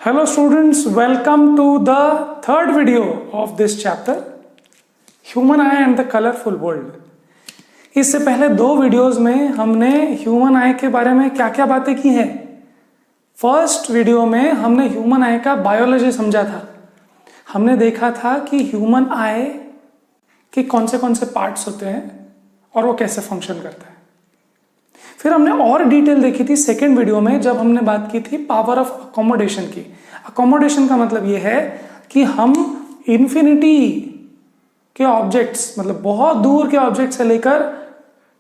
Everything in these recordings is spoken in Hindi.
Hello students, welcome to the third video of this chapter, Human Eye and the Colorful World. इससे पहले दो वीडियोस में हमने ह्यूमन आई के बारे में क्या क्या बातें की हैं. फर्स्ट वीडियो में हमने ह्यूमन आई का बायोलॉजी समझा था. हमने देखा था कि ह्यूमन आई के कौन से पार्ट्स होते हैं और वो कैसे फंक्शन करता है. फिर हमने और डिटेल देखी थी सेकेंड वीडियो में जब हमने बात की थी पावर ऑफ अकोमोडेशन की. अकोमोडेशन का मतलब ये है कि हम इन्फिनिटी के ऑब्जेक्ट्स, मतलब बहुत दूर के ऑब्जेक्ट से लेकर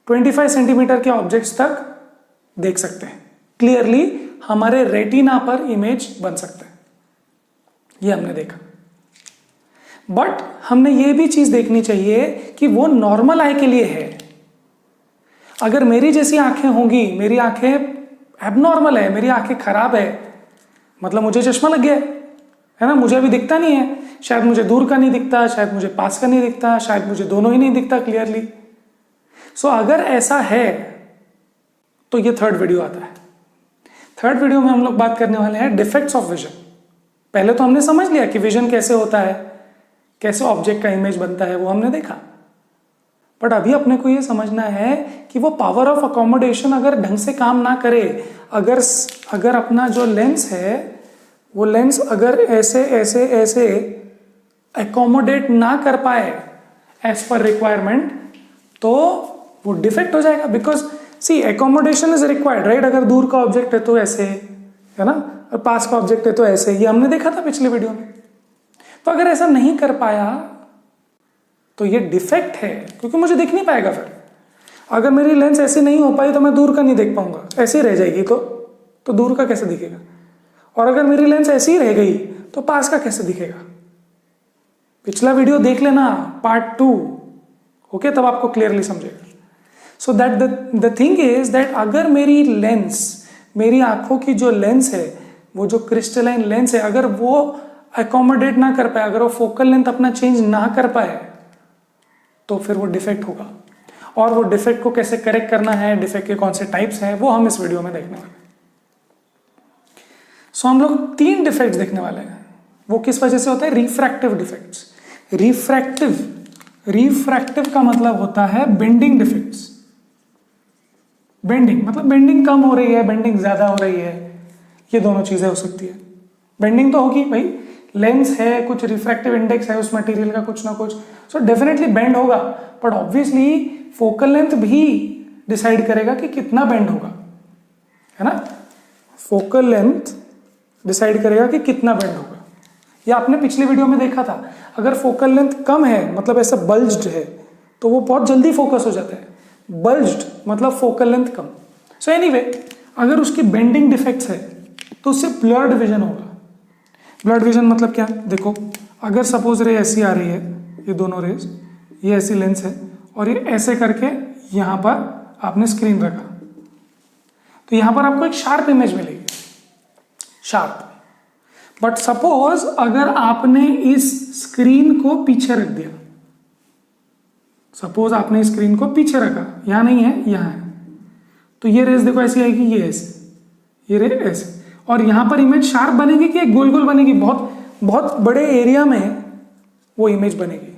25 सेंटीमीटर के ऑब्जेक्ट्स तक देख सकते हैं. क्लियरली हमारे रेटिना पर इमेज बन सकता है. ये हमने देखा. बट हमने ये भी चीज देखनी चाहिए कि वो नॉर्मल आई के लिए है. अगर मेरी जैसी आंखें होंगी, मेरी आंखें एबनॉर्मल है, मेरी आंखें खराब है, मतलब मुझे चश्मा लग गया है ना, मुझे अभी दिखता नहीं है. शायद मुझे दूर का नहीं दिखता, शायद मुझे पास का नहीं दिखता, शायद मुझे दोनों ही नहीं दिखता क्लियरली. सो अगर ऐसा है तो ये थर्ड वीडियो आता है. थर्ड वीडियो में हम लोग बात करने वाले हैं डिफेक्ट्स ऑफ विजन. पहले तो हमने समझ लिया कि विजन कैसे होता है, कैसे ऑब्जेक्ट का इमेज बनता है, वो हमने देखा. बट अभी अपने को ये समझना है कि वो पावर ऑफ अकोमोडेशन अगर ढंग से काम ना करे, अगर अपना जो लेंस है वो लेंस अगर ऐसे ऐसे ऐसे अकोमोडेट ना कर पाए एज पर रिक्वायरमेंट, तो वो डिफेक्ट हो जाएगा. Because see accommodation is required, right. अगर दूर का ऑब्जेक्ट है तो ऐसे है ना, और पास का ऑब्जेक्ट है तो ऐसे. ये हमने देखा था पिछले वीडियो में. तो अगर ऐसा नहीं कर पाया तो ये डिफेक्ट है, क्योंकि मुझे दिख नहीं पाएगा. फिर अगर मेरी लेंस ऐसी नहीं हो पाई तो मैं दूर का नहीं देख पाऊंगा, ऐसी रह जाएगी तो दूर का कैसे दिखेगा. और अगर मेरी लेंस ऐसी ही रह गई तो पास का कैसे दिखेगा. पिछला वीडियो देख लेना, पार्ट 2. ओके, तब आपको क्लियरली समझेगा. So that the thing is that अगर मेरी लेंस, मेरी आंखों की जो लेंस है, वो जो क्रिस्टलाइन लेंस है, अगर वो अकोमोडेट ना कर पाए, अगर वो फोकल लेंथ अपना चेंज ना कर पाए, तो फिर वो डिफेक्ट होगा. और वो डिफेक्ट को कैसे करेक्ट करना है, डिफेक्ट के कौन से टाइप्स हैं, वो हम इस वीडियो में देखने वाले हैं. सो हम लोग 3 डिफेक्ट्स देखने वाले हैं. वो किस वजह से होता है? Refractive defects. रिफ्रैक्टिव का मतलब होता है बेंडिंग डिफेक्ट्स. बेंडिंग मतलब बेंडिंग कम हो रही है, बेंडिंग ज्यादा हो रही है, ये दोनों चीजें हो सकती है. बेंडिंग तो होगी भाई, लेंस है, कुछ रिफ्रैक्टिव इंडेक्स है उस मटेरियल का कुछ ना कुछ, सो डेफिनेटली बेंड होगा. बट ऑब्वियसली फोकल लेंथ भी डिसाइड करेगा कि कितना बेंड होगा, है ना. फोकल लेंथ डिसाइड करेगा कि कितना बेंड होगा. ये आपने पिछली वीडियो में देखा था. अगर फोकल लेंथ कम है, मतलब ऐसा बल्ज्ड है, तो वो बहुत जल्दी फोकस हो जाता है. बल्ज्ड मतलब फोकल लेंथ कम. सो एनीवे, अगर उसकी बेंडिंग डिफेक्ट्स है तो उससे ब्लर्ड विजन होगा. ब्लड विजन मतलब क्या? देखो, अगर सपोज रे ऐसी आ रही है, ये दोनों रेज, ये ऐसी लेंस है, और ये ऐसे करके यहां पर आपने स्क्रीन रखा, तो यहां पर आपको एक शार्प इमेज मिलेगी, शार्प. बट सपोज अगर आपने इस स्क्रीन को पीछे रख दिया, सपोज आपने स्क्रीन को पीछे रखा, यहां नहीं है, यहां है, तो ये रेज देखो ऐसी आएगी, ये ऐसे, ये रे ऐसे, और यहां पर इमेज शार्प बनेगी कि एक गोल गोल बनेगी, बहुत बहुत बड़े एरिया में वो इमेज बनेगी.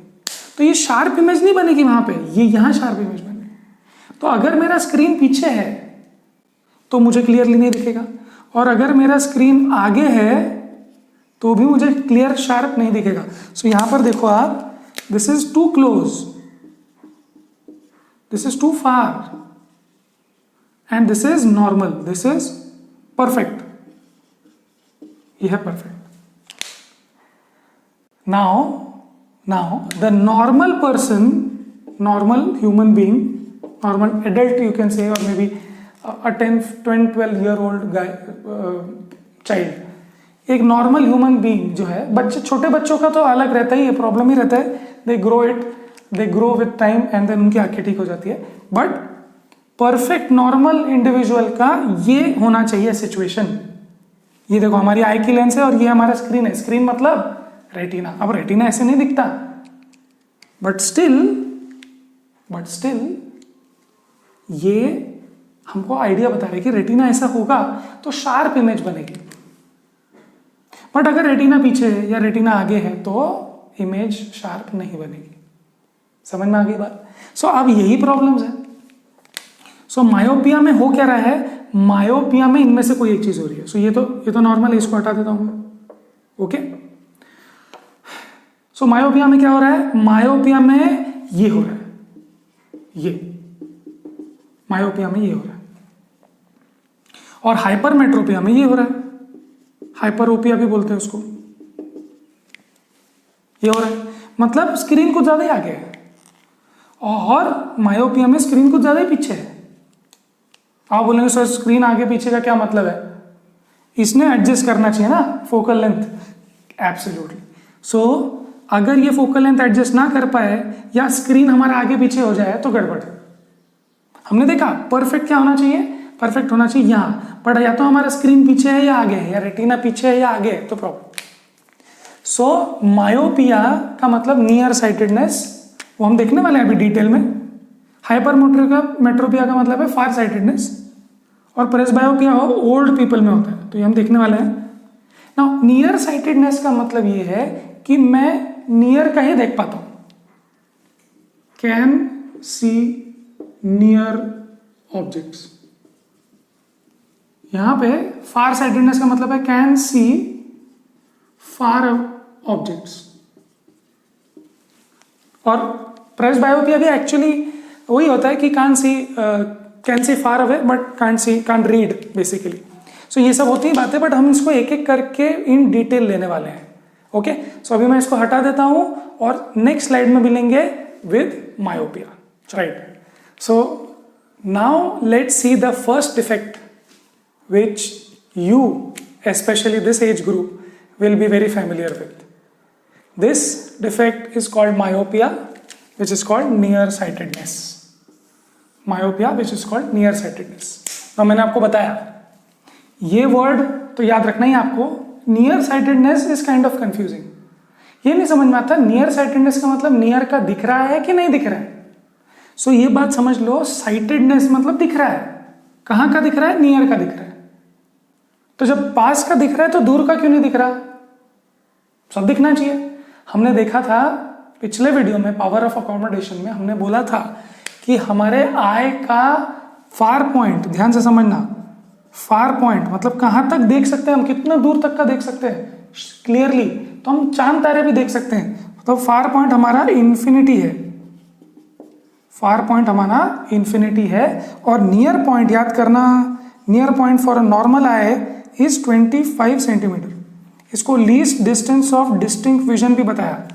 तो ये शार्प इमेज नहीं बनेगी वहां पे, ये यहां शार्प इमेज बनेगी. तो अगर मेरा स्क्रीन पीछे है तो मुझे क्लियरली नहीं दिखेगा, और अगर मेरा स्क्रीन आगे है तो भी मुझे क्लियर शार्प नहीं दिखेगा. सो यहां पर देखो आप, this is too close, this is too far, and this is normal, this is perfect. यह है perfect. Now the normal person, normal human being, normal adult you can say, or maybe a 12 year old guy, child, एक नॉर्मल ह्यूमन बीइंग जो है, बच्चे, छोटे बच्चों का तो अलग रहता ही है, प्रॉब्लम ही रहता है. They grow with time and then उनकी आंखें ठीक हो जाती है. बट परफेक्ट नॉर्मल इंडिविजुअल का ये होना चाहिए सिचुएशन. ये देखो, हमारी आई की लेंस है और ये हमारा स्क्रीन है. स्क्रीन मतलब रेटिना. अब रेटिना ऐसे नहीं दिखता, बट स्टिल ये हमको आइडिया बता रहे कि रेटिना ऐसा होगा तो शार्प इमेज बनेगी. बट अगर रेटिना पीछे है या रेटिना आगे है तो इमेज शार्प नहीं बनेगी। समझ में आ गई बात? सो अब यही प्रॉब्लम्स है। सो मायोपिया में हो क्या रहा है, मायोपिया में इनमें से कोई एक चीज हो रही है। सो ये तो नॉर्मल है, इसको हटा देता हूं मैं। ओके, सो मायोपिया में क्या हो रहा है, मायोपिया में ये हो रहा है, ये मायोपिया में ये हो रहा है, और हाइपरमेट्रोपिया में ये हो रहा है, हाइपरोपिया भी बोलते हैं उसको, ये हो रहा है। मतलब स्क्रीन कुछ ज्यादा ही आगे है और मायोपिया में स्क्रीन कुछ ज्यादा ही पीछे है। आप बोलेंगे सर स्क्रीन आगे पीछे का क्या मतलब है, इसने एडजस्ट करना चाहिए ना फोकल लेंथ। एब्सोल्युटली। सो अगर ये फोकल लेंथ एडजस्ट ना कर पाए या स्क्रीन हमारा आगे पीछे हो जाए तो गड़बड़ है। हमने देखा परफेक्ट क्या होना चाहिए, परफेक्ट होना चाहिए यहाँ, बट या तो हमारा स्क्रीन पीछे है या आगे है, या रेटिना पीछे है या आगे है, तो प्रॉब्लम। सो मायोपिया का मतलब नियर साइटेडनेस, वो हम देखने वाले हैं अभी डिटेल में। हाइपरमेट्रोपिया का मतलब है फार साइटेडनेस, और प्रेसबायोपिया हो ओल्ड पीपल में होता है, तो ये हम देखने वाले हैं। नाउ नियर साइटेडनेस का मतलब ये है कि मैं नियर का ही देख पाता हूं, कैन सी नियर ऑब्जेक्ट्स। यहां पे फार साइटेडनेस का मतलब है कैन सी फार ऑब्जेक्ट्स। और प्रेसबायोपिया भी एक्चुअली वही होता है कि can see far away but can't read basically. So ये सब होती है बातें, बट हम इसको एक एक करके इन डिटेल लेने वाले हैं। ओके, सो अभी मैं इसको हटा देता हूं और नेक्स्ट स्लाइड में मिलेंगे with myopia, right. So now let's see the first defect which you, especially this age group, will be very familiar with. This defect is called myopia, which is called nearsightedness. Myopia, which is called nearsightedness. now मैंने आपको बताया ये वर्ड तो याद रखना ही आपको। nearsightedness is kind of confusing. ये नहीं समझ में आता nearsightedness का मतलब नियर का दिख रहा है कि नहीं दिख रहा है। सो ये बात समझ लो, sightedness मतलब दिख रहा है। कहां का दिख रहा है, नियर का दिख रहा है। तो जब पास का दिख रहा है तो दूर का क्यों नहीं दिख रहा, सब दिखना चाहिए। हमने देखा था पिछले वीडियो में पावर ऑफ अकोमोडेशन में, हमने बोला था कि हमारे आई का फार पॉइंट, ध्यान से समझना, फार पॉइंट मतलब कहां तक देख सकते हैं हम, कितना दूर तक का देख सकते हैं क्लियरली, तो हम चांद तारे भी देख सकते हैं। तो फार पॉइंट हमारा इंफिनिटी है, फार पॉइंट हमारा इंफिनिटी है। और नियर पॉइंट याद करना, near point for a normal eye is 25 centimetre. इसको least distance of distinct vision भी बताया।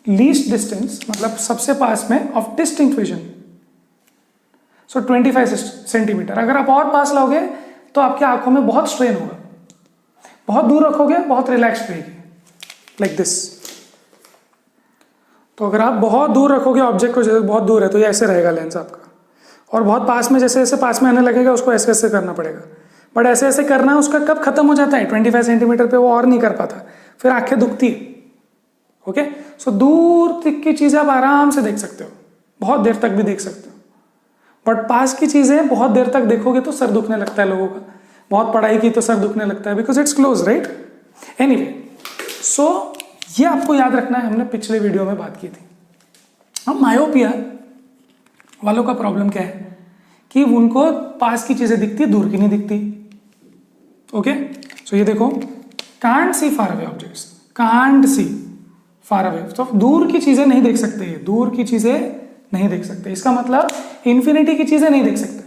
लीस्ट डिस्टेंस मतलब सबसे पास में of distinct vision, so 25 centimetre. अगर आप और पास लाओगे तो आपकी आंखों में बहुत स्ट्रेन होगा, बहुत दूर रखोगे बहुत रिलैक्स रहेगी, लाइक दिस। तो अगर आप बहुत दूर रखोगे ऑब्जेक्ट को, जैसे बहुत दूर है तो ये ऐसे रहेगा लेंस आपका, और बहुत पास में जैसे जैसे पास में आने लगेगा उसको ऐसे ऐसे करना पड़ेगा। बट ऐसे ऐसे करना उसका कब खत्म हो जाता है, 25 सेंटीमीटर पे वो और नहीं कर पाता, फिर आंखें दुखती है। ओके, सो दूर तक की चीजें आप आराम से देख सकते हो, बहुत देर तक भी देख सकते हो। बट पास की चीजें बहुत देर तक देखोगे तो सर दुखने लगता है लोगों का, बहुत पढ़ाई की तो सर दुखने लगता है, because it's close, right. Anyway, so ये आपको याद रखना है, हमने पिछले वीडियो में बात की थी। अब मायोपिया वालों का प्रॉब्लम क्या है कि उनको पास की चीजें दिखती, दूर की नहीं दिखती। ओके, सो ये देखो, can't see far away objects, can't see far away, तो दूर की चीजें नहीं देख सकते, दूर की चीजें नहीं देख सकते, इसका मतलब इंफिनिटी की चीजें नहीं देख सकते।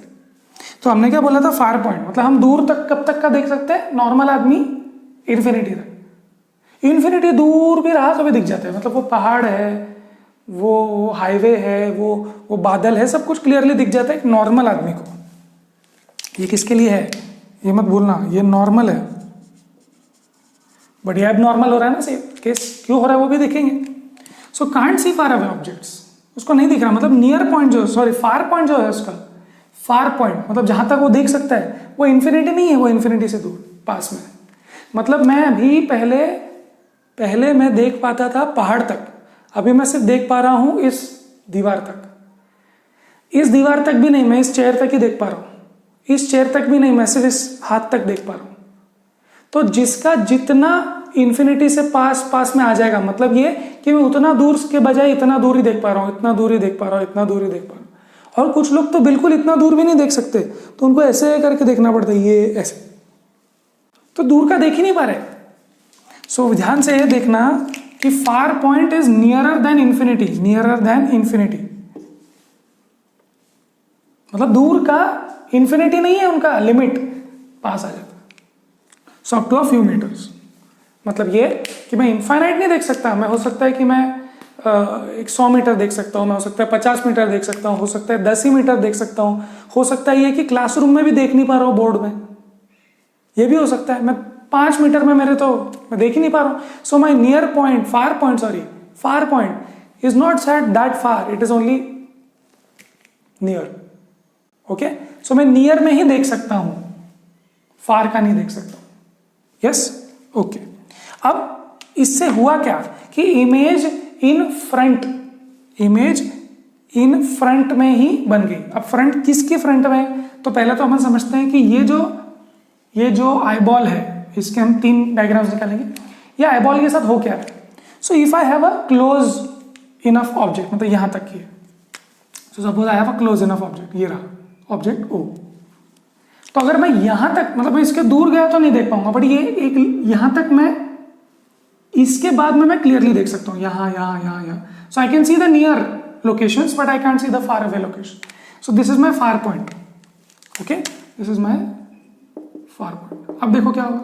तो हमने क्या बोला था, फार पॉइंट मतलब हम दूर तक कब तक का देख सकते हैं, नॉर्मल आदमी इंफिनिटी तक। इंफिनिटी दूर भी रहा तो भी दिख जाता है, मतलब वो पहाड़ है, वो हाईवे है, वो बादल है, सब कुछ क्लियरली दिख जाता है एक नॉर्मल आदमी को। ये किसके लिए है ये मत भूलना, ये नॉर्मल है, बट ये अब नॉर्मल हो रहा है ना, सेम केस क्यों हो रहा है वो भी देखेंगे। So can't see far away objects, उसको नहीं दिख रहा, मतलब नियर पॉइंट जो, सॉरी फार पॉइंट जो है उसका, फार पॉइंट मतलब जहां तक वो देख सकता है वो इंफिनिटी नहीं है, वो इंफिनिटी से दूर पास में। मतलब मैं अभी पहले मैं देख पाता था पहाड़ तक, अभी मैं सिर्फ देख पा रहा हूं इस दीवार तक, इस दीवार तक भी नहीं, मैं इस चेयर तक ही देख पा रहा हूं, इस चेयर तक भी नहीं, मैं सिर्फ इस हाथ तक देख पा रहा हूं। तो जिसका जितना इन्फिनिटी से पास पास में आ जाएगा, मतलब ये कि मैं उतना दूर के बजाय इतना दूर ही देख पा रहा हूँ, इतना दूर ही देख पा रहा हूँ, इतना दूर ही देख पा रहा हूँ। और कुछ लोग तो बिल्कुल इतना दूर भी नहीं देख सकते, तो उनको ऐसे करके देखना पड़ता है, ये ऐसे, तो दूर का देख ही नहीं पा रहे। सो ध्यान से ये देखना कि far point is nearer then infinity, nearer then infinity, मतलब दूर का इन्फिनिटी नहीं है, उनका लिमिट पास आ जाता है। So up to a few metres, मतलब ये कि मैं इनफाइनाइट नहीं देख सकता, मैं हो सकता है कि मैं 100 मीटर देख सकता हूँ, मैं हो सकता है 50 मीटर देख सकता हूँ, हो सकता है 10 ही मीटर देख सकता हूँ, हो सकता है ये कि क्लासरूम में भी देख नहीं पा रहा हूँ बोर्ड में, ये भी हो सकता है। मैं 5 मीटर में मेरे तो मैं देख ही नहीं पा रहा हूँ। So my near point, far point is not set that far, it is only near. Okay, so मैं नियर में ही देख सकता हूं, फार का नहीं देख सकता हूं। Yes, okay. अब इससे हुआ क्या कि इमेज इन फ्रंट में ही बन गई। अब फ्रंट किसके फ्रंट में, तो पहले तो हम समझते हैं कि ये जो आईबॉल है, इसके हम 3 डायग्राम्स निकालेंगे। ये आईबॉल के साथ हो क्या है। So if I have a close enough object, मतलब यहां तक की, so suppose I have a close enough object, ये रहा ऑब्जेक्ट O, तो अगर मैं यहां तक, मतलब मैं इसके दूर गया तो नहीं देख पाऊंगा, बट ये एक यहां तक मैं, इसके बाद में मैं क्लियरली देख सकता हूं, यहां। So I can see the near locations but I can't see the far away location. So this is my far point. Okay, this is my far point. अब देखो क्या होगा।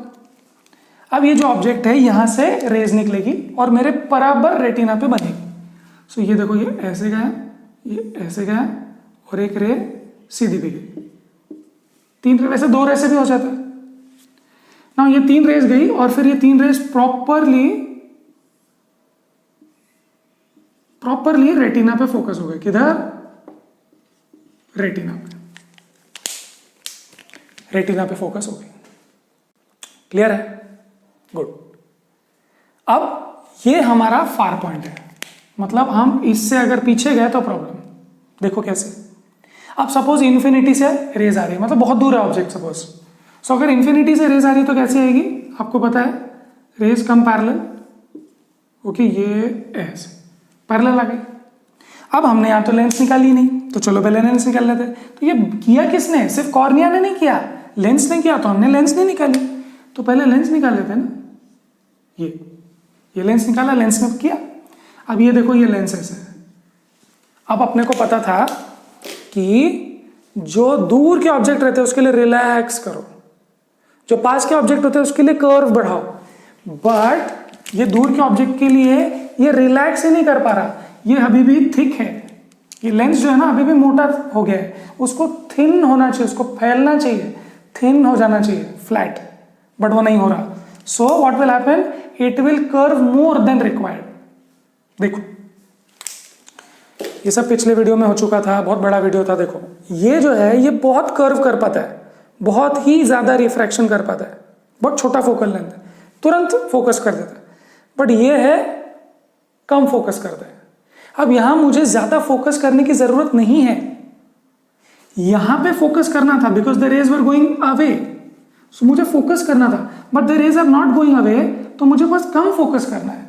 अब ये जो ऑब्जेक्ट है यहां से रेज निकलेगी और मेरे बराबर रेटिना पे बनेगी। सो ये देखो, ये ऐसे गया, ये ऐसे गया, और एक रे सीधी भी गई, 3 रे, वैसे 2 रे से भी हो जाता है ना। ये 3 रेज गई और फिर ये 3 रेज प्रॉपरली रेटिना पे फोकस हो गए। किधर? रेटिना पे फोकस हो गई। क्लियर है? गुड। अब ये हमारा फार पॉइंट है, मतलब हम इससे अगर पीछे गए तो प्रॉब्लम। देखो कैसे। अब सपोज इन्फिनिटी से रेज आ रही है, मतलब बहुत दूर है ऑब्जेक्ट सपोज। सो अगर इन्फिनिटी से रेज आ रही है तो कैसे आएगी, आपको पता है, रेज कम पैरेलल। ओके, ये ऐसे पैरेलल आ गई। अब हमने यहाँ तो लेंस निकाली नहीं, तो चलो पहले लेंस निकाल लेते। तो ये किया किसने? सिर्फ कॉर्निया ने नहीं किया, लेंस ने किया, तो हमने लेंस नहीं निकाली, तो पहले लेंस निकाल लेते हैं ना। ये लेंस निकाला, लेंस ने किया। अब ये देखो, ये लेंस ऐसे है। अब अपने को पता था कि जो दूर के ऑब्जेक्ट रहते हैं उसके लिए रिलैक्स करो, जो पास के ऑब्जेक्ट होते हैं उसके लिए कर्व बढ़ाओ, बट ये दूर के ऑब्जेक्ट के लिए ये रिलैक्स ही नहीं कर पा रहा, ये अभी भी थिक है। ये लेंस जो है ना अभी भी मोटा हो गया है, उसको थिन होना चाहिए, उसको फैलना चाहिए, थिन हो जाना चाहिए, फ्लैट, बट वो नहीं हो रहा। So what will happen, it will curve more than required. देखो ये सब पिछले वीडियो में हो चुका था, बहुत बड़ा वीडियो था। देखो ये जो है ये बहुत कर्व कर पाता है, बहुत ही ज्यादा रिफ्रैक्शन कर पाता है, बहुत छोटा फोकल लेंथ है, तुरंत फोकस कर देता है, बट ये है कम फोकस करता है। अब यहां मुझे ज्यादा फोकस करने की जरूरत नहीं है, यहां पे फोकस करना था because the rays were going away, so मुझे फोकस करना था, but the rays are not going away, तो मुझे बस कम फोकस करना है।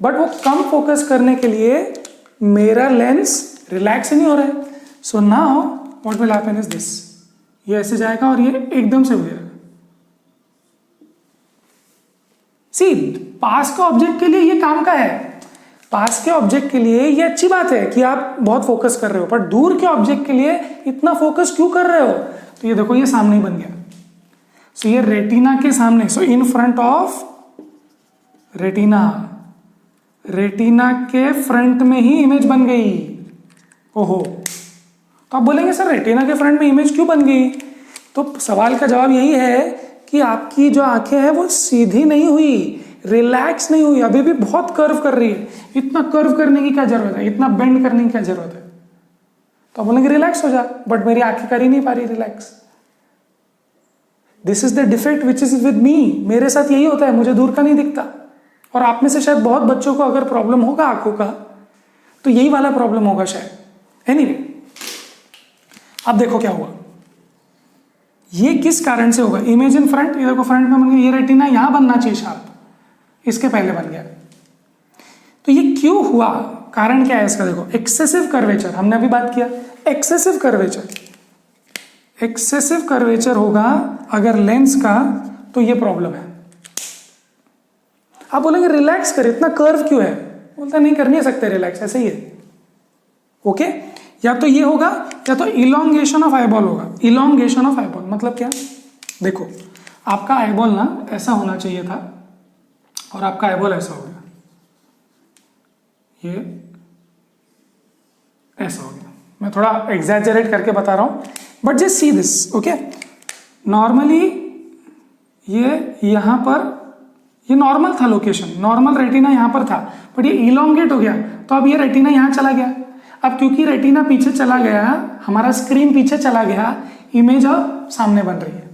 बट वो कम फोकस करने के लिए मेरा लेंस रिलैक्स नहीं हो रहा है। So now what will happen is this, ये ऐसे जाएगा और ये एकदम से हो जाएगा। सी, पास के ऑब्जेक्ट के लिए ये काम का है, पास के ऑब्जेक्ट के लिए ये अच्छी बात है कि आप बहुत फोकस कर रहे हो, पर दूर के ऑब्जेक्ट के लिए इतना फोकस क्यों कर रहे हो। तो ये देखो ये सामने ही बन गया। सो ये रेटिना के सामने, so in front of retina, retina के फ्रंट में ही इमेज बन गई। ओहो, तो आप बोलेंगे सर रेटिना के फ्रंट में इमेज क्यों बन गई, तो सवाल का जवाब यही है कि आपकी जो आंखें हैं वो सीधी नहीं हुई, रिलैक्स नहीं हुई, अभी भी बहुत कर्व कर रही है। इतना कर्व करने की क्या जरूरत है, इतना बेंड करने की क्या जरूरत है। तो आप बोलेंगे रिलैक्स हो जा, बट मेरी आंखें कर ही नहीं पा रही relax. This is the defect which is with me, मेरे साथ यही होता है, मुझे दूर का नहीं दिखता। और आप में से शायद बहुत बच्चों को अगर प्रॉब्लम होगा आंखों का, तो यही वाला प्रॉब्लम होगा शायद। एनीवे, अब देखो क्या हुआ, ये किस कारण से होगा? इमेज इन फ्रंट, ये देखो फ्रंट में बन गया, ये रेटिना यहां बनना चाहिए शार्प, इसके पहले बन गया। तो ये क्यों हुआ, कारण क्या है इसका? देखो एक्सेसिव कर्वेचर, हमने अभी बात किया एक्सेसिव कर्वेचर, एक्सेसिव कर्वेचर होगा अगर लेंस का, तो ये प्रॉब्लम है। आप बोलेंगे रिलैक्स कर, इतना कर्व क्यों है? बोलता नहीं, कर नहीं सकते रिलैक्स, ऐसे ही है। ओके, या तो ये होगा या तो इलोंगेशन ऑफ आईबॉल होगा। इलोंगेशन ऑफ आईबॉल मतलब क्या? देखो आपका आईबॉल ना ऐसा होना चाहिए था और आपका आईबॉल ऐसा हो गया, ये ऐसा हो गया। मैं थोड़ा एग्जैजरेट करके बता रहा हूं, but just see this. Okay, normally ये यहां पर, ये नॉर्मल था लोकेशन, नॉर्मल रेटिना यहां पर था, बट ये इलोंगेट हो गया, तो अब ये रेटिना यहां चला गया। अब क्योंकि रेटिना पीछे चला गया, हमारा स्क्रीन पीछे चला गया, इमेज अब सामने बन रही है।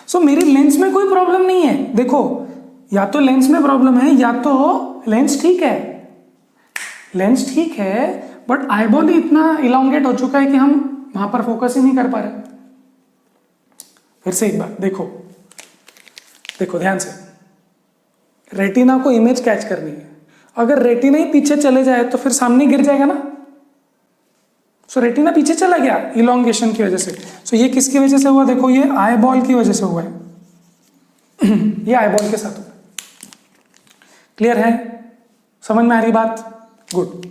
सो मेरी लेंस में कोई प्रॉब्लम नहीं है। देखो या तो लेंस में प्रॉब्लम है या तो लेंस ठीक है, लेंस ठीक है, बट आईबॉल ही इतना इलोंगेट हो चुका है कि हम वहां पर फोकस ही नहीं कर पा रहे। फिर से एक बार देखो, देखो ध्यान से, रेटिना को इमेज कैच करनी है, अगर रेटिना ही पीछे चले जाए तो फिर सामने गिर जाएगा ना। सो रेटिना पीछे चला गया इलोंगेशन की वजह से। सो ये किसकी वजह से हुआ? देखो ये आईबॉल की वजह से हुआ है। ये आईबॉल के साथ हुआ। क्लियर है? समझ में आ रही बात? गुड।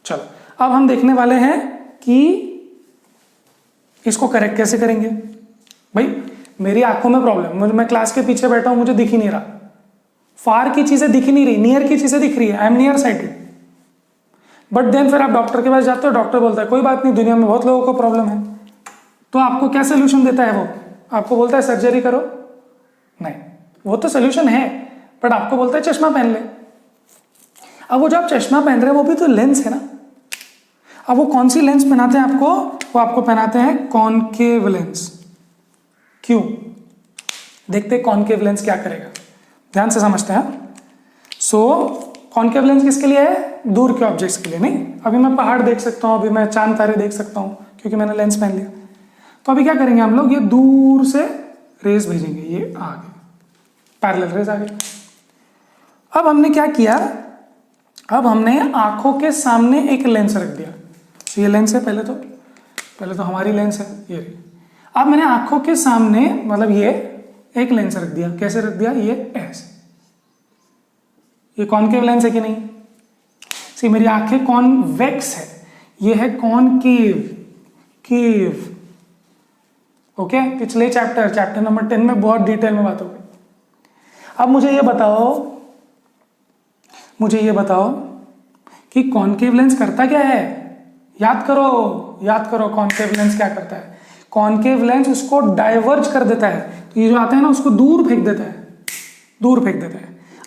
चलो अब हम देखने वाले हैं कि इसको करेक्ट कैसे करेंगे। भाई मेरी आंखों में प्रॉब्लम, मैं क्लास के पीछे बैठा हूं, मुझे दिख ही नहीं रहा, फार की चीजें दिख ही नहीं रही, नियर की चीजें दिख रही है, I am near sighted. But then फिर आप डॉक्टर के पास जाते हो, डॉक्टर बोलता है कोई बात नहीं, दुनिया में बहुत लोगों को प्रॉब्लम है। तो आपको क्या सोल्यूशन देता है वो? आपको बोलता है सर्जरी करो? नहीं, वो तो सोल्यूशन है, बट आपको बोलता है चश्मा पहन ले। अब वो जो आप चश्मा पहन रहे हैं वो भी तो लेंस है ना। अब वो कौन सी लेंस पहनाते हैं आपको? वो आपको पहनाते हैं कॉनकेव लेंस। क्यों? देखते कॉनकेव लेंस क्या करेगा, ध्यान से समझते हैं। सो कॉनकेव लेंस किसके लिए है? दूर के ऑब्जेक्ट्स के लिए। नहीं, अभी मैं पहाड़ देख सकता हूं, अभी मैं चांद तारे देख सकता हूं क्योंकि मैंने लेंस पहन लिया। तो अभी क्या करेंगे हम लोग, ये दूर से रेज भेजेंगे, ये आ गए, पैरेलल रेज आ गए। अब हमने क्या किया, अब हमने आंखों के सामने एक लेंस रख दिया। तो ये लेंस है, पहले तो हमारी लेंस है ये। अब मैंने आंखों के सामने मतलब ये एक लेंस रख दिया। कैसे रख दिया? ये ऐसे। ये कॉनकेव लेंस है कि नहीं? सी मेरी आंखें कॉन्वेक्स है, ये है कॉनकेव केव। ओके, पिछले चैप्टर नंबर 10 में बहुत डिटेल में बात हो गई। अब मुझे ये बताओ कि कॉनकेव लेंस करता क्या है? याद करो कॉनकेव लेंस क्या करता है। कॉनकेव लेंस उसको डाइवर्ज कर देता है, तो ये जो आता है ना उसको दूर फेंक देता है।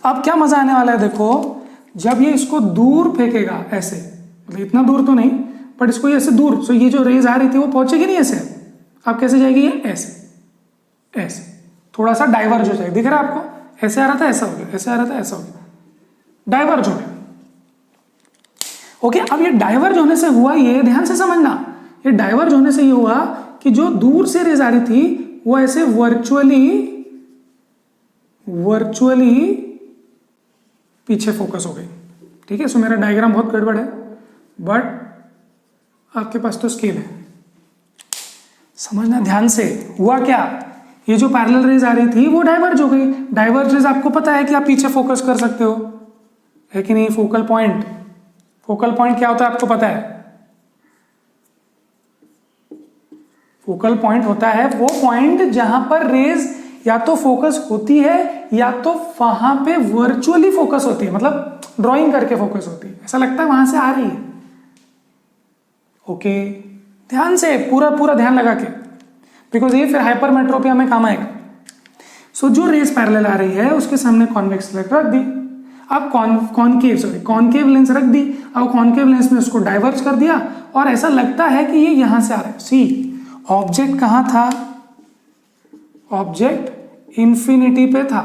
अब क्या मजा आने वाला है, देखो जब ये इसको दूर फेंकेगा ऐसे, मतलब इतना दूर तो नहीं, बट इसको ये ऐसे दूर, सो ये जो रेज आ रही थी वो पहुंचेगी नहीं ऐसे। अब कैसे जाएगी? ये ऐसे थोड़ा सा डाइवर्ज हो जाएगा। दिख रहा है आपको? ऐसे आ रहा था, ऐसा हो गया, ऐसे आ रहा था, ऐसा हो गया, डाइवर्ज हो गया। ओके, अब ये डाइवर्ज होने से हुआ, ये ध्यान से समझना, ये डाइवर्ज होने से ये हुआ कि जो दूर से रेज आ रही थी वो ऐसे वर्चुअली पीछे फोकस हो गई। ठीक है, सो मेरा डायग्राम बहुत गड़बड़ है, बट आपके पास तो स्केल है, समझना ध्यान से। हुआ क्या, ये जो पैरेलल रेज आ रही थी वो डाइवर्ज हो गई। डाइवर्ज रेज आपको पता है कि आप पीछे फोकस कर सकते हो, है कि नहीं? फोकल पॉइंट क्या होता है आपको पता है? फोकल पॉइंट होता है वो पॉइंट जहां पर रेज या तो फोकस होती है या तो वहां पे वर्चुअली फोकस होती है, मतलब ड्राइंग करके फोकस होती है, ऐसा लगता है वहां से आ रही है। ओके, ध्यान से पूरा ध्यान लगा के, बिकॉज ये फिर हाइपरमेट्रोपिया में काम आएगा। सो जो रेज पैरेलल आ रही है उसके सामने कॉन्वेक्स लेंस रख दी। अब कॉनकेव लेंस रख दी। अब कॉनकेव लेंस में उसको डाइवर्ज कर दिया और ऐसा लगता है कि ये यहां से आ रहा है। सी ऑब्जेक्ट कहां था? ऑब्जेक्ट इंफिनिटी पे था,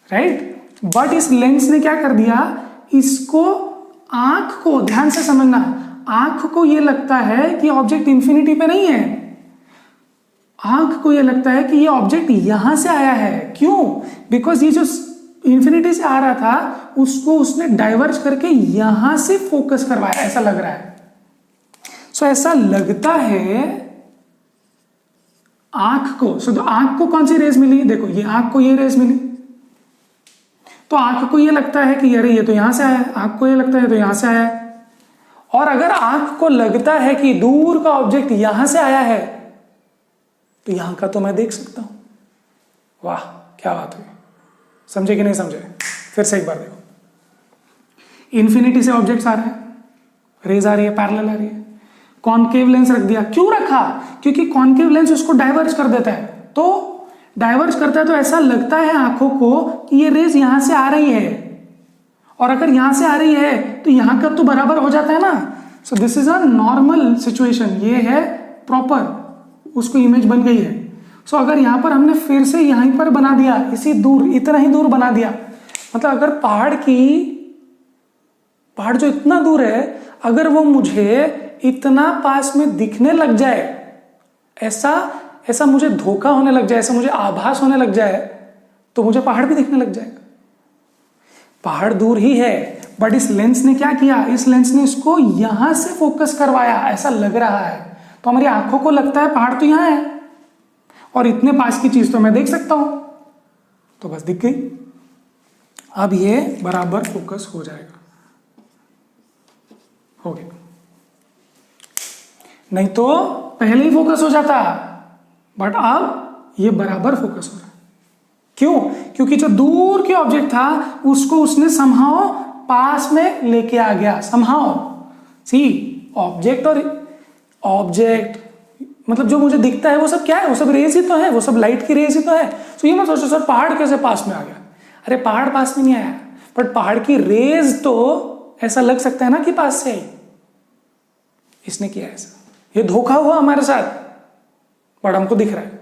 राइट? बट इस लेंस ने क्या कर दिया, इसको, आंख को ध्यान से समझना, आंख को ये लगता है कि ऑब्जेक्ट इंफिनिटी पे नहीं है, आंख को ये लगता है कि ये ऑब्जेक्ट यहां से आया है। क्यों? बिकॉज ये जो इंफिनिटी से आ रहा था उसको उसने डाइवर्ज करके यहां से फोकस करवाया, ऐसा लग रहा है। सो ऐसा लगता है आंख को। तो आंख को कौन सी रेज मिली? देखो ये आंख को ये रेज मिली, तो आंख को ये लगता है कि अरे ये तो यहां से आया है, आंख को ये लगता है तो यहां से आया है। और अगर आंख को लगता है कि दूर का ऑब्जेक्ट यहां से आया है तो यहां का तो मैं देख सकता हूं। वाह क्या बात हुई, समझे कि नहीं समझे? फिर से एक बार देखो, इंफिनिटी से ऑब्जेक्ट्स आ रहे हैं, रेज आ रही है, पैरेलल आ रही है, कॉनकेव लेंस रख दिया। क्यों रखा? क्योंकि कॉनकेव लेंस उसको डाइवर्ज कर देता है। तो डाइवर्ज करता है तो ऐसा लगता है आंखों को कि ये रेज यहां से आ रही है, और अगर यहां से आ रही है तो यहां का तो बराबर हो जाता है ना। सो this is a normal situation, ये है प्रॉपर, उसको इमेज बन गई है। सो अगर यहां पर हमने फिर से यहीं पर बना दिया, इसी दूर, इतना ही दूर बना दिया, मतलब अगर पहाड़ जो इतना दूर है, अगर वो मुझे इतना पास में दिखने लग जाए, ऐसा मुझे धोखा होने लग जाए, ऐसा मुझे आभास होने लग जाए, तो मुझे पहाड़ भी दिखने लग जाएगा। पहाड़ दूर ही है, बट इस लेंस ने क्या किया? इस लेंस ने इसको यहां से फोकस करवाया, ऐसा लग रहा है। तो हमारी आंखों को लगता है पहाड़ तो यहां है और इतने पास की चीज तो मैं देख सकता हूं, तो बस दिख गई। अब ये बराबर फोकस हो जाएगा, हो गया। नहीं तो पहले ही फोकस हो जाता, बट अब ये बराबर फोकस हो रहा है। क्यों? क्योंकि जो दूर के ऑब्जेक्ट था उसको उसने समहाउ पास में लेके आ गया। समहाउ सी ऑब्जेक्ट, और ऑब्जेक्ट मतलब जो मुझे दिखता है वो सब क्या है? वो सब रेज ही तो है, वो सब लाइट की रेज ही तो है। तो ये मत सोचो सर पहाड़ कैसे पास में आ गया। अरे पहाड़ पास में नहीं आया, बट पहाड़ की रेज तो ऐसा लग सकता है ना कि पास से आई। इसने किया ऐसा, ये धोखा हुआ हमारे साथ, बट हमको दिख रहा है।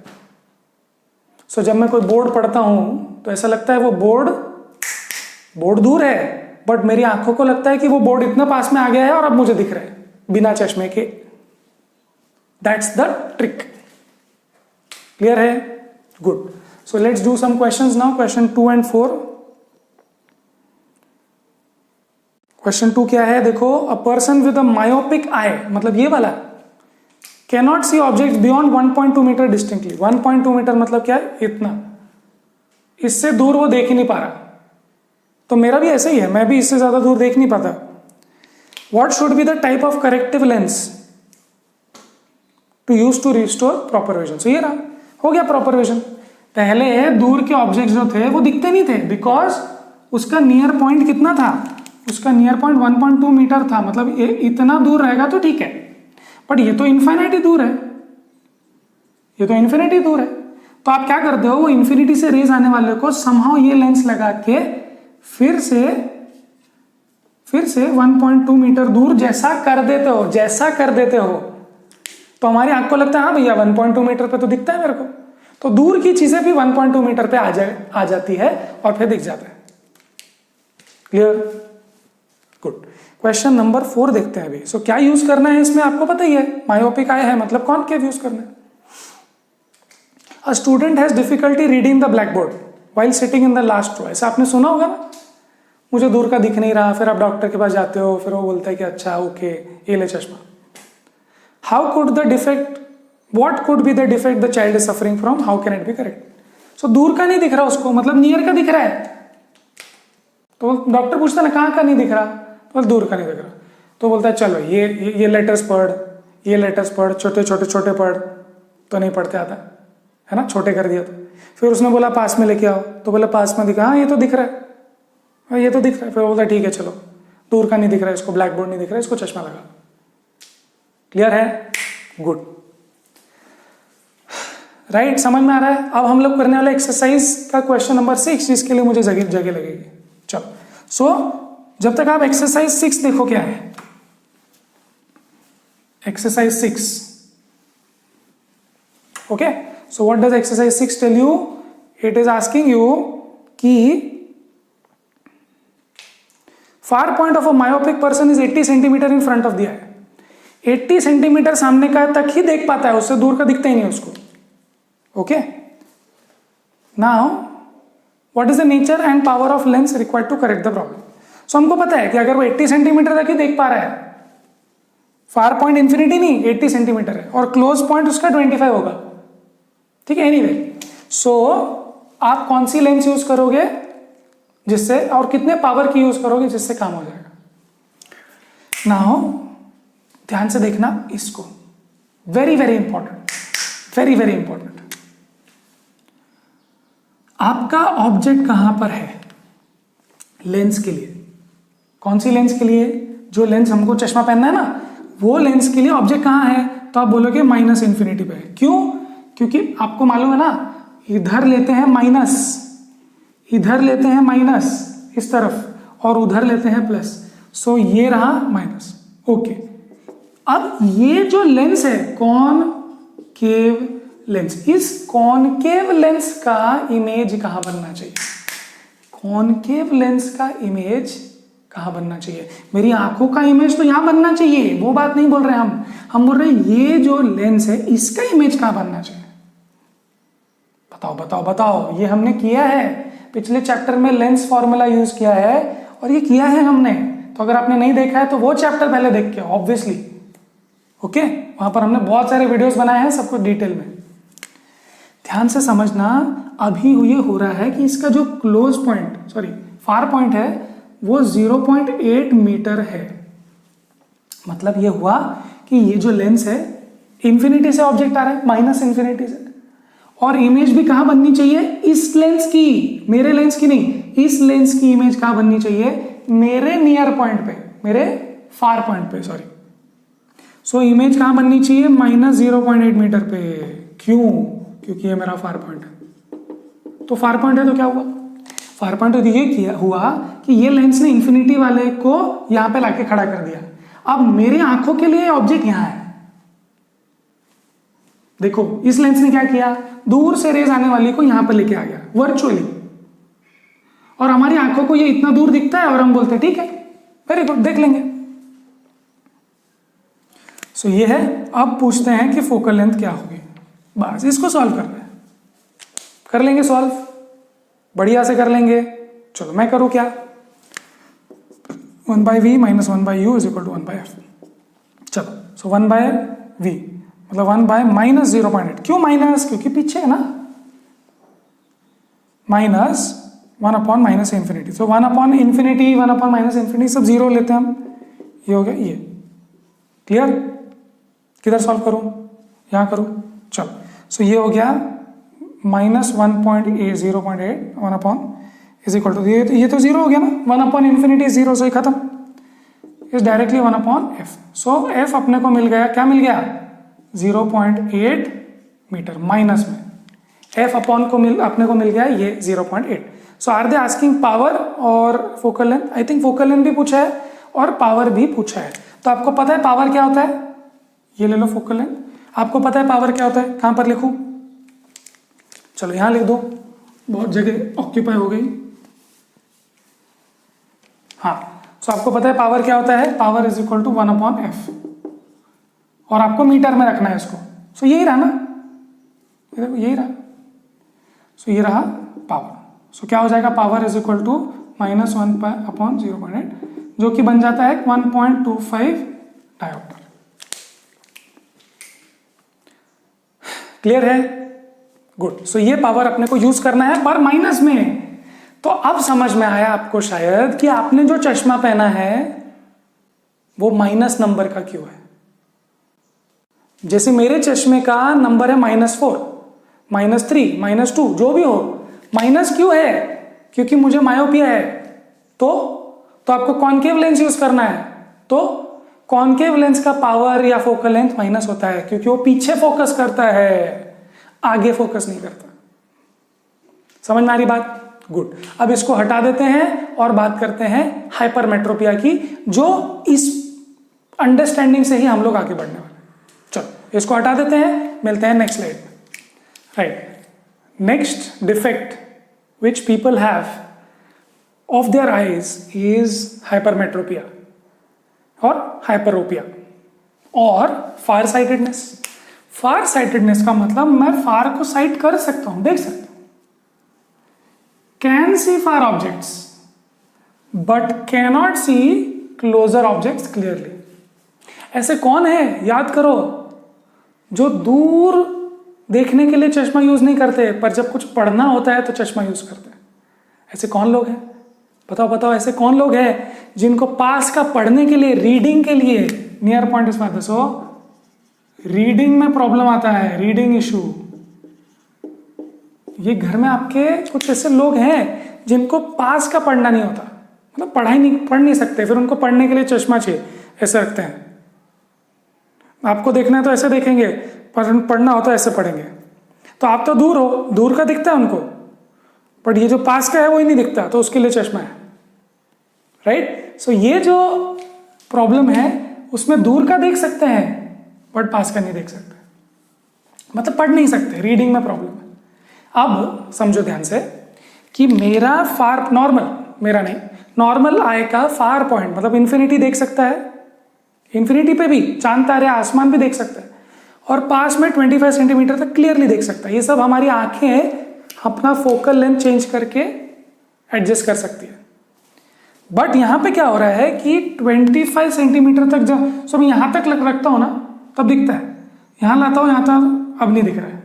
सो जब मैं कोई बोर्ड पढ़ता हूं तो ऐसा लगता है वो बोर्ड दूर है, बट मेरी आंखों को लगता है कि वो बोर्ड इतना पास में आ गया है और अब मुझे दिख रहा है बिना चश्मे के। That's the trick. क्लियर है? Good. So let's do some questions now. Question 2 and 4। Question 2 क्या है? देखो, a person with a myopic eye, मतलब ये वाला, cannot see object beyond 1.2 metre distinctly. 1.2 metre मतलब क्या है? इतना, इससे दूर वो देख ही नहीं पा रहा। तो मेरा भी ऐसा ही है, मैं भी इससे ज्यादा दूर देख नहीं पाता। What should be the type of corrective lens to use to restore proper vision? So ये रहा, हो गया प्रॉपर विजन। पहले दूर के ऑब्जेक्ट जो थे वो दिखते नहीं थे, बिकॉज उसका नियर पॉइंट कितना था? उसका नियर पॉइंट 1.2 मीटर था, मतलब इतना दूर रहेगा तो ठीक है, बट ये तो इन्फिनिटी दूर है, ये तो इन्फिनिटी दूर है। तो आप क्या करते हो? वो इन्फिनिटी से रेज आने वाले को समहाउ ये लेंस लगा के फिर से 1.2 मीटर दूर जैसा कर देते हो, तो हमारी आंख को लगता है हाँ भैया 1.2 मीटर पे तो दिखता है मेरे को। तो दूर की चीजें भी 1.2 मीटर पे आ जाती है और फिर दिख जाता है। क्लियर? गुड। क्वेश्चन नंबर 4 देखते हैं अभी। सो क्या यूज करना है इसमें? आपको पता ही है, मायोपिक आई है मतलब कॉनकेव यूज करना है। A student has difficulty reading the blackboard while sitting in the last row. ऐसा आपने सुना होगा ना, मुझे दूर का दिख नहीं रहा, फिर आप डॉक्टर के पास जाते हो, फिर वो बोलता है कि अच्छा ओके ये ले चश्मा। How could the defect, what could be the defect the child is suffering from, how can it be correct? So दूर का नहीं दिख रहा उसको, मतलब नियर का दिख रहा है। तो डॉक्टर पूछता है ना कहाँ का नहीं दिख रहा, तो दूर का नहीं दिख रहा। तो बोलता है चलो ये लेटर्स पढ़, ये लेटर्स पढ़, छोटे पढ़, तो नहीं पढ़ते आता है ना, छोटे कर दिया। तो फिर उसने बोला पास में लेके आओ, तो बोला पास में दिखा, हाँ ये तो दिख रहा है, हाँ ये तो दिख रहा है। फिर बोलता है ठीक है चलो, दूर का नहीं दिख रहा है, इसको ब्लैक बोर्ड नहीं दिख रहा है, इसको चश्मा लगा। क्लियर है? गुड। राइट, समझ में आ रहा है? अब हम लोग करने वाले एक्सरसाइज का क्वेश्चन नंबर 6, जिसके लिए मुझे जगह लगेगी। चलो, सो जब तक आप एक्सरसाइज 6 देखो क्या है। Exercise 6, okay. So what does exercise 6 tell you? It is asking you कि far point of a myopic person is 80 centimetre in front of the eye. 80 centimetre सामने का तक ही देख पाता है, उससे दूर का दिखता ही नहीं उसको। Okay, now what is the nature and power of lens required to correct the problem. So हमको पता है कि अगर वो 80 सेंटीमीटर तक ही देख पा रहा है, फार पॉइंट इंफिनिटी नहीं 80 सेंटीमीटर है, और क्लोज पॉइंट उसका 25 होगा, ठीक है। एनीवे, सो आप कौन सी लेंस यूज करोगे जिससे, और कितने पावर की यूज करोगे जिससे काम हो जाएगा। नाउ ध्यान से देखना इसको, very very important, very very important. आपका ऑब्जेक्ट कहां पर है लेंस के लिए, कौन सी लेंस के लिए, जो लेंस हमको चश्मा पहनना है ना, वो लेंस के लिए ऑब्जेक्ट कहां है, तो आप बोलोगे माइनस इंफिनिटी पे है। क्यों? क्योंकि आपको मालूम है ना, इधर लेते हैं माइनस, इधर लेते हैं माइनस इस तरफ, और उधर लेते हैं प्लस, सो ये रहा माइनस। ओके, अब ये जो लेंस है कॉनकेव लेंस, इस कॉनकेव लेंस का इमेज कहां बनना चाहिए, कॉनकेव लेंस का इमेज कहां बनना चाहिए। मेरी आंखों का इमेज तो यहां बनना चाहिए, वो बात नहीं बोल रहे हम बोल रहे हैं ये जो लेंस है इसका इमेज कहां बनना चाहिए। बताओ बताओ बताओ, ये हमने किया है पिछले चैप्टर में, लेंस फॉर्मूला यूज किया है, और ये किया है हमने। तो अगर आपने नहीं देखा है तो वो चैप्टर पहले देख के, ऑब्वियसली, ओके, वहां पर हमने बहुत सारे वीडियोस बनाए हैं, सब कुछ डिटेल में। ध्यान से समझना, अभी ये हो रहा है कि इसका जो close point, sorry far point है, वो 0.8 मीटर है। मतलब ये हुआ कि ये जो लेंस है, इंफिनिटी से ऑब्जेक्ट आ रहा है, माइनस इंफिनिटी से, और इमेज भी कहां बननी चाहिए, इस लेंस की, मेरे लेंस की नहीं, इस लेंस की इमेज कहां बननी चाहिए, मेरे नियर पॉइंट पे, मेरे फार पॉइंट पे, सॉरी। सो इमेज कहां बननी चाहिए, माइनस 0.8 मीटर पे। क्यों? क्योंकि ये मेरा फार पॉइंट है। तो फार पॉइंट है तो क्या हुआ, फार पॉइंट तो ये किया हुआ कि ये लेंस ने इंफिनिटी वाले को यहां पे लाके खड़ा कर दिया। अब मेरी आंखों के लिए ऑब्जेक्ट यहां है, देखो इस लेंस ने क्या किया, दूर से रेज आने वाली को यहां पर लेके आ गया वर्चुअली, और हमारी आंखों को ये इतना दूर दिखता है, और हम बोलते हैं ठीक है, वेरी गुड, देख लेंगे। सो ये है। अब पूछते हैं कि फोकल लेंथ क्या होगी, बस इसको सॉल्व करना है, कर लेंगे सॉल्व, बढ़िया से कर लेंगे। चलो मैं करूं क्या, 1/v minus 1/u is equal to 1/f। चलो, सो 1/v मतलब 1 माइनस 0.8। क्यों माइनस? क्योंकि पीछे है ना, माइनस 1 माइनस इंफिनिटी, सो 1 इंफिनिटी 1 माइनस इंफिनिटी सब जीरो लेते हैं हम, ये हो गया ये। क्लियर? किधर सॉल्व करूं, यहां करूं, चलो। सो ये हो गया माइनस 0.8 1 इज इक्वल टू, ये तो जीरो हो गया ना, 1 इंफिनिटी जीरो, से खत्म, is directly 1/f। So f अपने को मिल गया, क्या मिल गया, 0.8 मीटर माइनस में, f अपॉन को अपने को मिल गया ये 0.8। सो आर दे आस्किंग पावर और focal length? I think focal length भी पूछा है और पावर भी पूछा है। तो आपको पता है पावर क्या होता है, ये ले लो फोकल लेंथ। आपको पता है पावर क्या होता है, कहां पर लिखूं, चलो यहां लिख दो, बहुत जगह ऑक्यूपाई हो गई। हाँ, सो आपको पता है पावर क्या होता है, power is equal to 1/f, और आपको मीटर में रखना है इसको। सो यही रहा ना, यही रहा, सो ये रहा पावर। सो क्या हो जाएगा, power is equal to minus 1/0.8, जो कि बन जाता है 1.25 डायोप्टर। क्लियर है? गुड। सो ये पावर अपने को यूज करना है पर माइनस में। तो अब समझ में आया आपको शायद कि आपने जो चश्मा पहना है वो माइनस नंबर का क्यों है। जैसे मेरे चश्मे का नंबर है -4, -3, -2, जो भी हो, माइनस क्यों है, क्योंकि मुझे मायोपिया है। तो आपको कॉनकेव लेंस यूज करना है, तो कॉनकेव लेंस का पावर या फोकल लेंथ माइनस होता है, क्योंकि वो पीछे फोकस करता है, आगे फोकस नहीं करता। समझ में आ रही बात? गुड। अब इसको हटा देते हैं और बात करते हैं हाइपरमेट्रोपिया की, जो इस अंडरस्टैंडिंग से ही हम लोग आगे बढ़ने वाले। चलो इसको हटा देते हैं, मिलते हैं नेक्स्ट स्लाइड में। Right, next defect which people have of their eyes is hypermetropia और हाइपरोपिया और फार साइटेडनेस। फार साइटेडनेस का मतलब मैं फार को साइट कर सकता हूं, देख सकता हूं। Can see far objects but cannot see closer objects clearly. ऐसे कौन है, याद करो, जो दूर देखने के लिए चश्मा यूज नहीं करते पर जब कुछ पढ़ना होता है तो चश्मा यूज करते हैं। ऐसे कौन लोग हैं, बताओ बताओ, ऐसे कौन लोग हैं जिनको पास का पढ़ने के लिए, रीडिंग के लिए, नियर पॉइंट इस बात सो रीडिंग में प्रॉब्लम आता है, रीडिंग इशू। ये घर में आपके कुछ ऐसे लोग हैं जिनको पास का पढ़ना नहीं होता, मतलब पढ़ नहीं सकते, फिर उनको पढ़ने के लिए चश्मा चाहिए, ऐसे रखते हैं। आपको देखना है तो ऐसे देखेंगे, पर पढ़ना होता है ऐसे पढ़ेंगे। तो आप तो दूर हो, दूर का दिखता है उनको, बट ये जो पास का है वो ही नहीं दिखता, तो उसके लिए चश्मा है, राइट। सो ये जो प्रॉब्लम है उसमें दूर का देख सकते हैं बट पास का नहीं देख सकते, मतलब पढ़ नहीं सकते, रीडिंग में प्रॉब्लम है। अब समझो ध्यान से कि मेरा फार नॉर्मल, मेरा नहीं, नॉर्मल आई का फार पॉइंट मतलब इन्फिनिटी देख सकता है, इन्फिनिटी पे भी चांद तारे आसमान भी देख सकता है, और पास में 25 सेंटीमीटर तक क्लियरली देख सकता है। ये सब हमारी आंखें अपना फोकल लेंथ चेंज करके एडजस्ट कर सकती है। बट यहां पे क्या हो रहा है कि 25 सेंटीमीटर तक जब सब यहां तक रखता हूं ना तब दिखता है, यहां लाता हूं यहां तक अब नहीं दिख रहा है।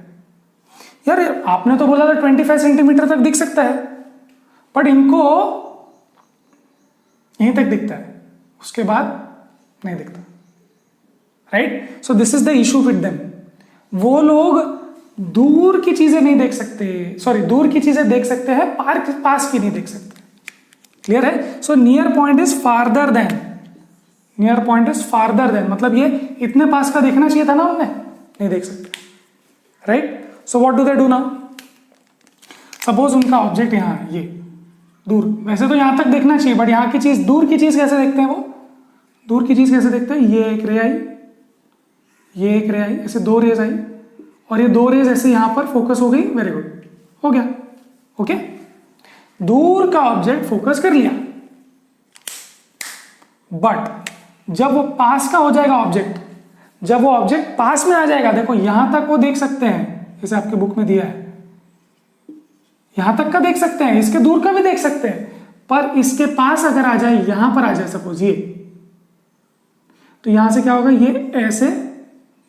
यार आपने तो बोला था 25 सेंटीमीटर तक दिख सकता है, बट इनको यहीं तक दिखता है, उसके बाद नहीं दिखता, right. So this is the issue with them. वो लोग दूर की चीजें नहीं देख सकते, सॉरी दूर की चीजें देख सकते हैं, पास की नहीं देख सकते। क्लियर है। So near point is farther than, near point is farther than मतलब ये इतने पास का देखना चाहिए था ना, उन्हें नहीं देख सकते, right. So what do they do now, suppose उनका ऑब्जेक्ट यहां है, ये दूर, वैसे तो यहां तक देखना चाहिए बट यहां की चीज, दूर की चीज कैसे देखते हैं वो, दूर की चीज कैसे देखते हैं, ये एक रे आई, ये एक रे आई, ऐसे दो रेज आई, और ये दो रेज ऐसे यहां पर फोकस हो गई, वेरी गुड, हो गया, ओके। दूर का ऑब्जेक्ट फोकस कर लिया, बट जब वो पास का हो जाएगा ऑब्जेक्ट, जब वो ऑब्जेक्ट पास में आ जाएगा, देखो यहां तक वो देख सकते हैं, जैसे आपके बुक में दिया है, यहां तक का देख सकते हैं, इसके दूर का भी देख सकते हैं, पर इसके पास अगर आ जाए, यहां पर आ जाए सपोज ये, तो यहां से क्या होगा, ये ऐसे,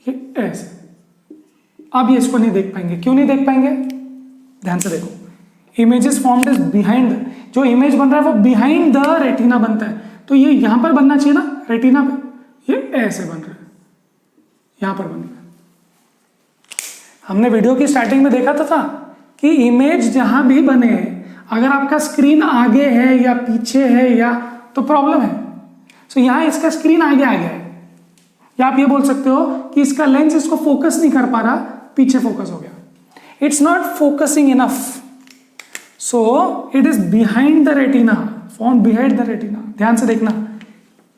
ये ऐसे, अब ये इसको नहीं देख पाएंगे। क्यों नहीं देख पाएंगे, ध्यान से देखो, इमेजेस फॉर्म्ड इज बिहाइंड, जो इमेज बन रहा है वो बिहाइंड द रेटिना बनता है, तो ये यहां पर बनना चाहिए ना रेटिना पे, ये ऐसे बन रहा है, यहां पर बन रहा है। हमने वीडियो की स्टार्टिंग में देखा था कि इमेज जहां भी बने, अगर आपका स्क्रीन आगे है या पीछे है या, तो प्रॉब्लम है। सो यहां इसका स्क्रीन आगे आ गया है, या आप ये बोल सकते हो कि इसका लेंस इसको फोकस नहीं कर पा रहा, पीछे फोकस हो गया, it's not focusing enough, so it is behind the retina, form behind the retina, ध्यान से देखना,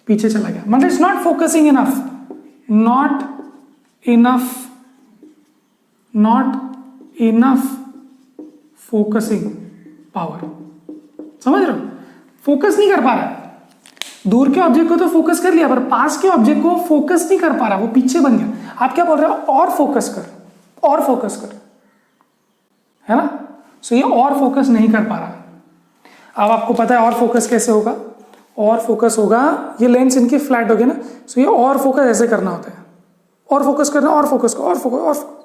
पीछे चला गया, मतलब it's not focusing enough, not enough, not enough focusing power, समझ रहे हो, फोकस नहीं कर पा रहा है। दूर के ऑब्जेक्ट को तो फोकस कर लिया, पर पास के ऑब्जेक्ट को फोकस नहीं कर पा रहा, वो पीछे बन गया। आप क्या बोल रहे हो, और फोकस कर, और फोकस कर, है ना। सो ये और फोकस नहीं कर पा रहा। अब आपको पता है और फोकस कैसे होगा, और फोकस होगा, ये लेंस इनकी फ्लैट होगी ना, सो ये और फोकस ऐसे करना होता है, और फोकस करना, और फोकस को, और फोकस, और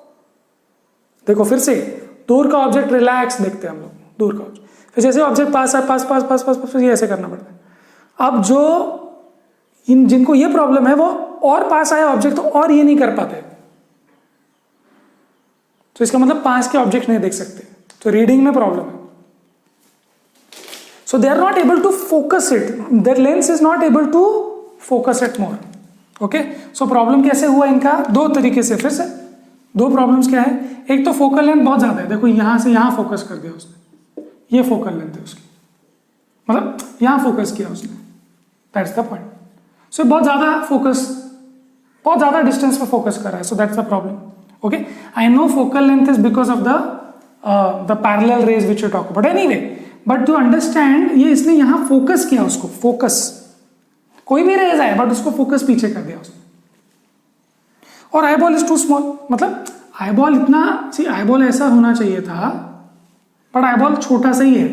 देखो फिर से दूर का ऑब्जेक्ट रिलैक्स देखते हैं हम लोग, दूर का ऑब्जेक्ट, फिर जैसे ऑब्जेक्ट पास है, पास पास पास पास पास, ये ऐसे करना पड़ता है। अब जो जिनको ये प्रॉब्लम है वो और पास आया ऑब्जेक्ट तो और ये नहीं कर पाते, तो इसका मतलब पास के ऑब्जेक्ट नहीं देख सकते, तो रीडिंग में प्रॉब्लम है। So they are not able to focus it, their lens is not able to focus it more, okay. So problem कैसे हुआ इनका, दो तरीके से, फिर से दो प्रॉब्लम्स क्या है, एक तो फोकल लेंथ बहुत ज्यादा है, देखो यहां से यहां फोकस कर दिया उसने, ये फोकल लेंथ है उसकी, मतलब यहां फोकस किया उसने, दैट्स द पॉइंट। सो बहुत ज्यादा फोकस, बहुत ज्यादा डिस्टेंस पे फोकस कर रहा है, so that's the problem, okay. I know focal length is because of the parallel rays which you talk about, anyway, but to understand, ये इसने यहां फोकस किया उसको, फोकस, कोई भी रेज आए बट उसको फोकस पीछे कर दिया उसने, और eyeball is too small, मतलब आई बॉल इतना, सी आई बॉल ऐसा होना चाहिए था, बट आई बॉल छोटा सा ही है,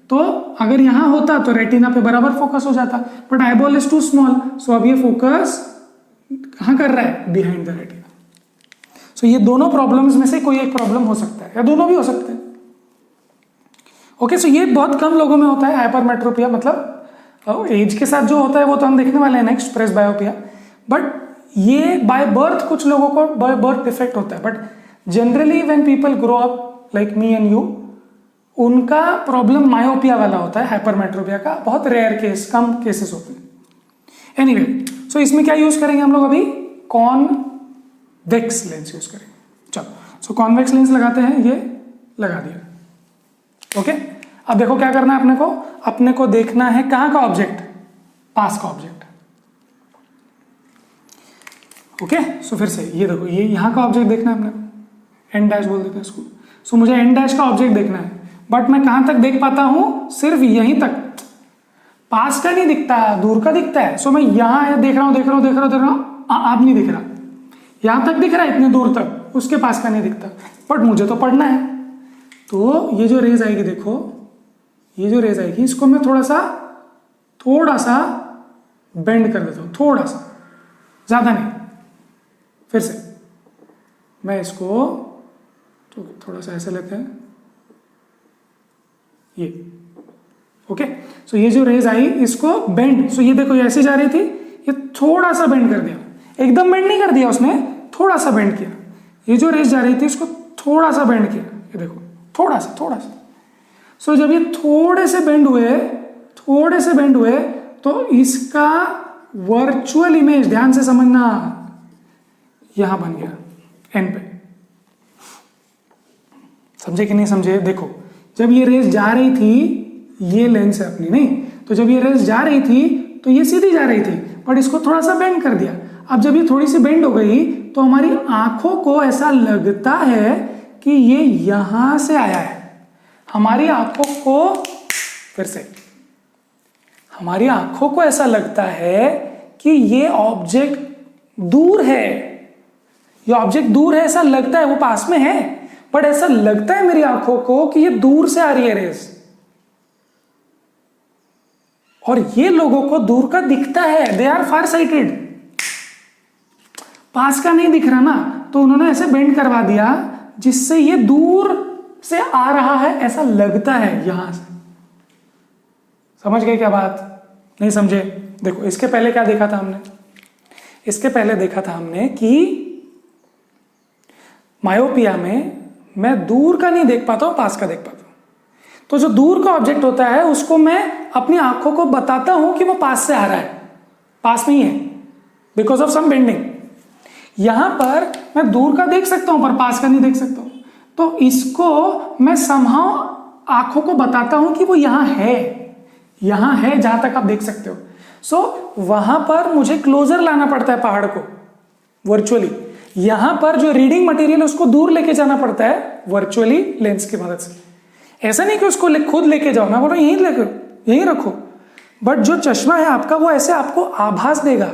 तो अगर यहां होता तो रेटिना पे बराबर फोकस हो जाता, but eyeball is too small, so अब ये फोकस कहां कर रहा है, बिहाइंड द रेटिना। सो ये दोनों प्रॉब्लम्स में से कोई एक प्रॉब्लम हो सकता है, या दोनों भी हो सकते हैं। ओके, सो ये बहुत कम लोगों में होता है हाइपरमेट्रोपिया, मतलब एज के साथ जो होता है वो तो हम देखने वाले हैं नेक्स्ट, प्रेसबायोपिया, बट ये बाय बर्थ कुछ लोगों को बाय बर्थ डिफेक्ट होता है, but generally when people grow up like me and you, उनका प्रॉब्लम मायोपिया वाला होता है, हाइपरमेट्रोपिया का बहुत रेयर केस, कम केसेस होते हैं। एनीवे, सो इसमें क्या यूज करेंगे हम लोग अभी, कॉन्वेक्स लेंस यूज करेंगे। चलो, सो कॉन्वेक्स लेंस लगाते हैं, ये लगा दिया। ओके, अब देखो क्या करना है अपने को देखना है कहां का ऑब्जेक्ट, पास का ऑब्जेक्ट। ओके, सो फिर से ये देखो, ये यहां का ऑब्जेक्ट देखना है अपने को, एन डैश बोल देते हैं इसको। सो मुझे एन डैश का ऑब्जेक्ट देखना है, बट मैं कहां तक देख पाता हूं, सिर्फ यहीं तक, पास का नहीं दिखता, दूर का दिखता है। सो मैं यहां देख रहा हूं, आप नहीं दिख रहा, यहां तक दिख रहा है इतने दूर तक, उसके पास का नहीं दिखता, बट मुझे तो पढ़ना है। तो ये जो रेज आएगी, देखो ये जो रेज आएगी, इसको मैं थोड़ा सा बेंड कर देता हूं, थोड़ा सा, ज्यादा नहीं। फिर से मैं इसको तो थोड़ा सा ऐसे लेते हैं, ये ओके। सो ये जो रेज आई, इसको बेंड, सो ये देखो ये ऐसे जा रही थी, ये थोड़ा सा बेंड कर दिया, एकदम बेंड नहीं कर दिया उसने, थोड़ा सा बेंड किया। ये जो रेज जा रही थी, इसको थोड़ा सा बेंड किया, ये देखो थोड़ा सा। सो जब ये थोड़े से बेंड हुए, तो इसका वर्चुअल इमेज, ध्यान से समझना, यहां बन गया एन पे। समझे कि नहीं समझे? देखो, जब ये रेस जा रही थी, ये लेंस है अपनी, नहीं तो जब ये रेस जा रही थी तो ये सीधी जा रही थी, बट इसको थोड़ा सा बेंड कर दिया। अब जब ये थोड़ी सी बेंड हो गई, तो हमारी आंखों को ऐसा लगता है कि ये यहां से आया है। हमारी आंखों को ऐसा लगता है कि ये ऑब्जेक्ट दूर है, ऐसा लगता है, वो पास में है, बट ऐसा लगता है मेरी आंखों को कि ये दूर से आ रही है रेस। और ये लोगों को दूर का दिखता है, दे आर फार साइटेड, पास का नहीं दिख रहा ना, तो उन्होंने ऐसे बेंड करवा दिया जिससे ये दूर से आ रहा है, ऐसा लगता है यहां से। समझ गए क्या बात? नहीं समझे? देखो, इसके पहले क्या देखा था हमने? इसके पहले देखा था हमने कि मायोपिया में मैं दूर का नहीं देख पाता हूं, पास का देख पाता हूं। तो जो दूर का ऑब्जेक्ट होता है, उसको मैं अपनी आंखों को बताता हूं कि वो पास से आ रहा है, पास में ही है, बिकॉज ऑफ सम बेंडिंग। यहां पर मैं दूर का देख सकता हूं, पर पास का नहीं देख सकता हूं, तो इसको मैं समहाउ आंखों को बताता हूं कि वो यहां है जहां तक आप देख सकते हो। सो वहां पर मुझे क्लोजर लाना पड़ता है पहाड़ को वर्चुअली, यहां पर जो रीडिंग मटेरियल है उसको दूर लेके जाना पड़ता है वर्चुअली लेंस की मदद से। ऐसा नहीं कि उसको खुद लेके जाओ, मैं बोल रहा हूं यहीं रखो, बट जो चश्मा है आपका, वो ऐसे आपको आभास देगा,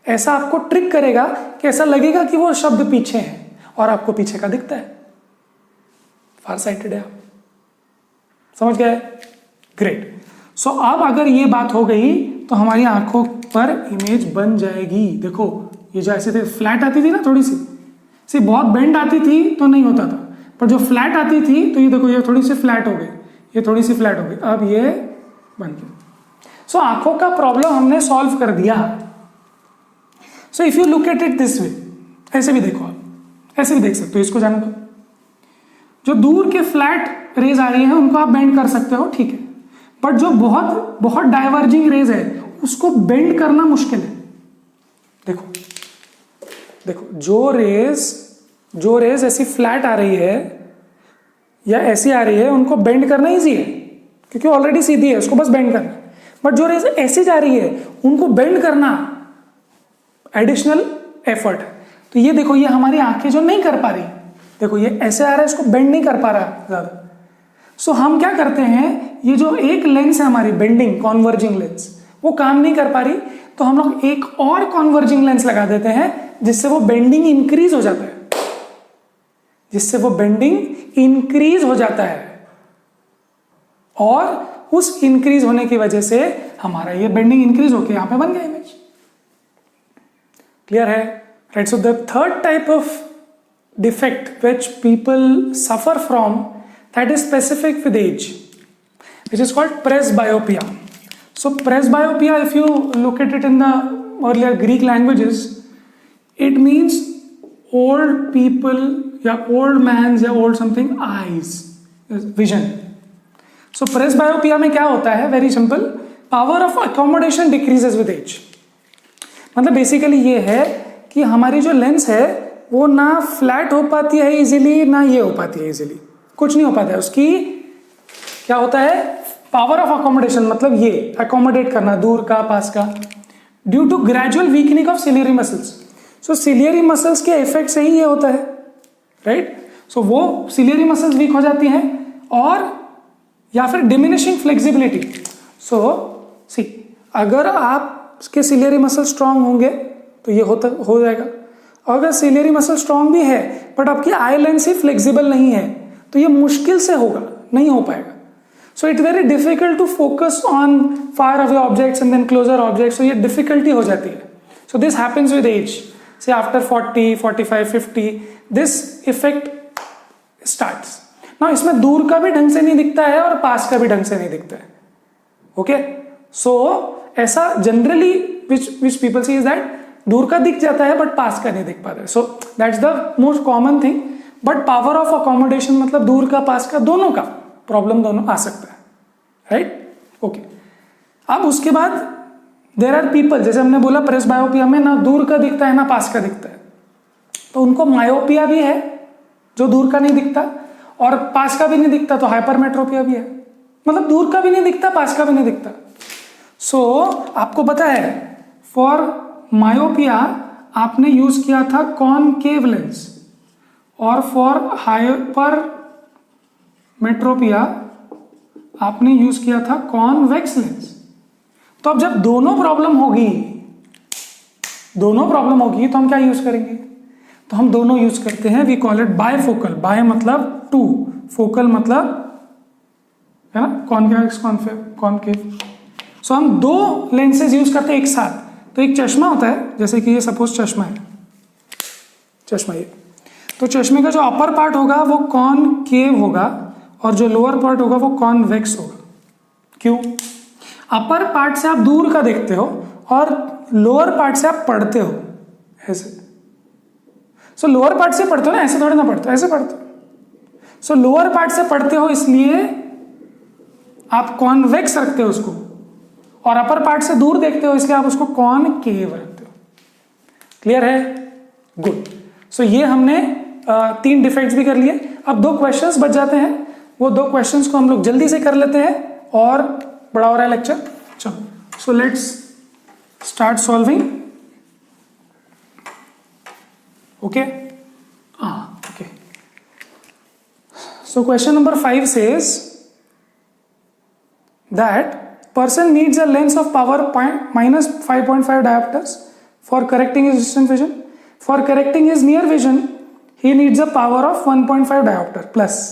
ऐसा आपको ट्रिक करेगा कि ऐसा लगेगा कि वो शब्द पीछे है और आपको पीछे का दिखता है। फार साइटेड है आप, समझ गए? ग्रेट। सो अब अगर ये बात हो गई तो हमारी आंखों पर इमेज बन जाएगी। देखो, ये जो ऐसे थे, फ्लैट आती थी ना, थोड़ी सी बहुत बेंड आती थी तो नहीं होता था, पर जो फ्लैट आती थी, तो ये देखो, ये थोड़ी सी फ्लैट हो गई, ये थोड़ी सी फ्लैट हो गई, अब ये बन गया। सो आंखों का प्रॉब्लम हमने सॉल्व कर दिया। So if you look at it this way, ऐसे भी देखो, आप ऐसे भी देख सकते हो, इसको जाने दो। जो दूर के फ्लैट रेज आ रही है उनको आप बेंड कर सकते हो, ठीक है, बट जो बहुत बहुत डाइवर्जिंग रेज है उसको बेंड करना मुश्किल है। देखो, जो रेज ऐसी फ्लैट आ रही है या ऐसी आ रही है, उनको बेंड करना इजी है क्योंकि ऑलरेडी सीधी है, उसको बस बेंड करना। बट जो रेज ऐसी जा रही है, उनको बेंड करना एडिशनल एफर्ट। तो ये देखो, ये हमारी आंखें जो नहीं कर पा रही, देखो ये ऐसे आ रहा है, इसको बेंड नहीं कर पा रहा ज्यादा। सो हम क्या करते हैं, ये जो एक लेंस है हमारी बेंडिंग कॉन्वर्जिंग लेंस, वो काम नहीं कर पा रही, तो हम लोग एक और कॉन्वर्जिंग लेंस लगा देते हैं जिससे वो बेंडिंग इंक्रीज हो जाता है, जिससे वो बेंडिंग इंक्रीज हो जाता है, और उस इंक्रीज होने की वजह से हमारा ये बेंडिंग इंक्रीज होके यहां पे बन गया इमेज। क्लियर है? Right, so the third type of defect which people suffer from, that is specific with age, which is called presbyopia. So presbyopia, if you look at it in the earlier Greek languages, it means old people या old man's या old something eyes, vision. So presbyopia में क्या होता है? Very simple, power of accommodation decreases with age. मतलब बेसिकली ये है कि हमारी जो लेंस है वो ना फ्लैट हो पाती है इजीली, ना ये हो पाती है इजीली, कुछ नहीं हो पाता है उसकी। क्या होता है? पावर ऑफ अकोमोडेशन, मतलब ये अकोमोडेट करना दूर का पास का, due to gradual weakening of ciliary muscles. So ciliary muscles के इफेक्ट से ही ये होता है, राइट? सो वो सिलियरी मसल्स वीक हो जाती हैं, और या फिर डिमिनिशिंग फ्लेक्सिबिलिटी। सो सी, अगर आपके सिलियरी मसल स्ट्रांग होंगे तो ये हो जाएगा, अगर सिलियरी मसल स्ट्रांग भी है बट आपकी आई लेंस ही फ्लेक्सिबल नहीं है तो ये मुश्किल से होगा, नहीं हो पाएगा। So it very difficult to focus on far away objects and then closer objects, so ये डिफिकल्टी हो जाती है। So this happens with age, say after 40, 45, 50 this effect starts. ना इसमें दूर का भी ढंग से नहीं दिखता है और पास का भी ढंग से नहीं दिखता है। ओके, सो ऐसा generally which people see is that दूर का दिख जाता है बट पास का नहीं दिख पाता है। So that's the most common thing. But power of accommodation मतलब दूर का पास का दोनों का प्रॉब्लम दोनों आ सकता है, राइट? ओके, अब उसके बाद देयर आर पीपल, जैसे हमने बोला प्रेसबायोपिया में ना दूर का दिखता है ना पास का दिखता है, तो उनको मायोपिया भी है जो दूर का नहीं दिखता, और पास का भी नहीं दिखता तो हाइपरमेट्रोपिया भी है, मतलब दूर का भी नहीं दिखता पास का भी नहीं दिखता। सो आपको पता है फॉर मायोपिया आपने यूज किया था कॉनकेव लेंस, और फॉर हाइपरमेट्रोपिया आपने यूज किया था कॉन्वेक्स लेंस। तो अब जब दोनों प्रॉब्लम होगी तो हम क्या यूज करेंगे? तो हम दोनों यूज करते हैं, we call it bifocal. Bi मतलब टू, फोकल मतलब है ना कॉन्वेक्स कॉनकेव। सो हम दो लेंसेज यूज करते हैं एक साथ। तो एक चश्मा होता है, जैसे कि ये सपोज चश्मा है, चश्मा ये, तो चश्मे का जो अपर पार्ट होगा वो कॉनकेव होगा और जो लोअर पार्ट होगा वो कॉन्वेक्स होगा। क्यों? अपर पार्ट से आप दूर का देखते हो और लोअर पार्ट से आप पढ़ते हो ऐसे। सो लोअर पार्ट से पढ़ते हो ना, ऐसे थोड़ी ना पढ़ते हो, ऐसे पढ़ते हो। सो लोअर पार्ट से पढ़ते हो इसलिए आप कॉन्वेक्स रखते हो उसको, और अपर पार्ट से दूर देखते हो इसलिए आप उसको कॉनकेव रखते हो। क्लियर है? गुड। सो ये हमने 3 डिफेक्ट्स भी कर लिए। अब 2 क्वेश्चंस बच जाते हैं, वो 2 क्वेश्चंस को हम लोग जल्दी से कर लेते हैं और बड़ा हो रहा है लेक्चर। चलो, so let's start solving. Okay, okay. So question number 5 says that person needs a lens of power minus 5.5 diopters for correcting his distant vision. For correcting his near vision, he needs a power of 1.5 diopter plus.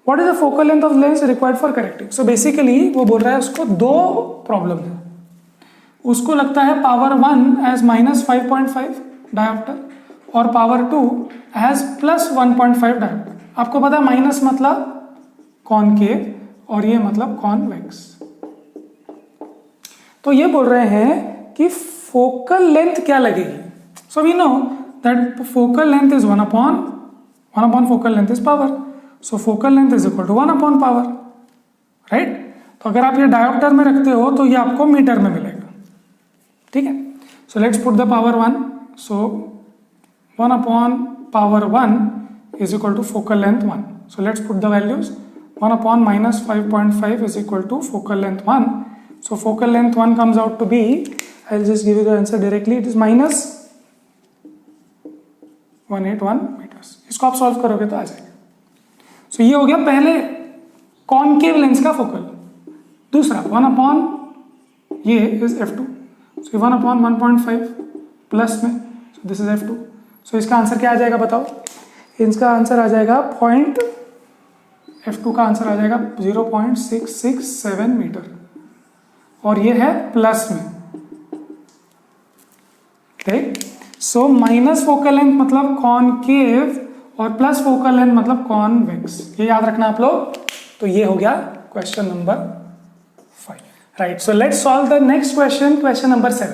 What is the focal length of lens required for correcting? So basically वो बोल रहा है उसको 2 प्रॉब्लम है। उसको लगता है पावर 1 एज माइनस 5.5 डायोप्टर और पावर 2 एज प्लस 1.5 डायोप्टर। आपको पता है माइनस मतलब कॉनकेव और ये मतलब कॉन्वेक्स। तो ये बोल रहे हैं कि फोकल लेंथ क्या लगेगी। So we know that focal length is 1 upon focal length is power. So focal length is equal to 1 upon power, right? तो अगर आप ये डायोप्टर में रखते हो तो ये आपको मीटर में मिलेगा, ठीक है? So let's put the power 1। So 1 upon power 1 is equal to focal length 1. So let's put the values. 1 upon minus 5.5 is equal to focal length 1. So focal length 1 comes out to be, I'll just give you the answer directly, it is minus 181 meters. इसको आप सॉल्व करोगे तो आ जाएगा। So ये हो गया पहले कॉनकेव लेंस का फोकल। दूसरा 1 upon ये is f2. So 1 upon 1.5 plus में, so दिस इज F2। सो इसका आंसर क्या आ जाएगा बताओ? इसका आंसर आ जाएगा पॉइंट, F2 का आंसर आ जाएगा 0.667 मीटर, और ये है प्लस में। ठीक, सो माइनस फोकल लेंथ मतलब कॉनकेव और प्लस फोकल लेंथ मतलब कॉन्वेक्स, ये याद रखना आप लोग। तो ये हो गया question number 5, right. So let's solve the next question, question number 7।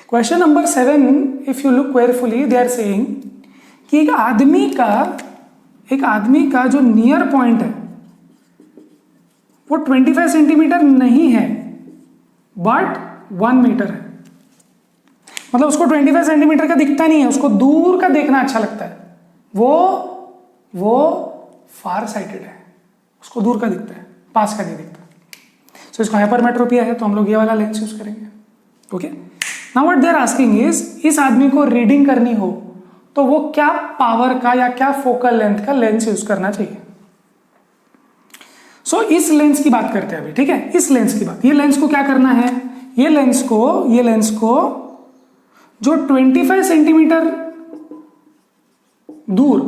Question number 7, if you look carefully, they are saying कि एक आदमी का जो नियर पॉइंट है वो 25 सेंटीमीटर नहीं है बट 1 मीटर है। मतलब उसको 25 सेंटीमीटर का दिखता नहीं है, उसको दूर का देखना अच्छा लगता है। वो फार साइटेड है, उसको दूर का दिखता है, पास का नहीं दिखता। सो इसको हाइपरमेट्रोपिया है, तो हम लोग ये वाला लेंस यूज करेंगे। Okay, now what they are asking is, इस आदमी को रीडिंग करनी हो तो वो क्या पावर का या क्या फोकल लेंथ का लेंस यूज करना चाहिए। सो इस लेंस की बात करते हैं अभी, ठीक है। इस लेंस की बात, ये लेंस को क्या करना है, ये लेंस को जो 25 सेंटीमीटर दूर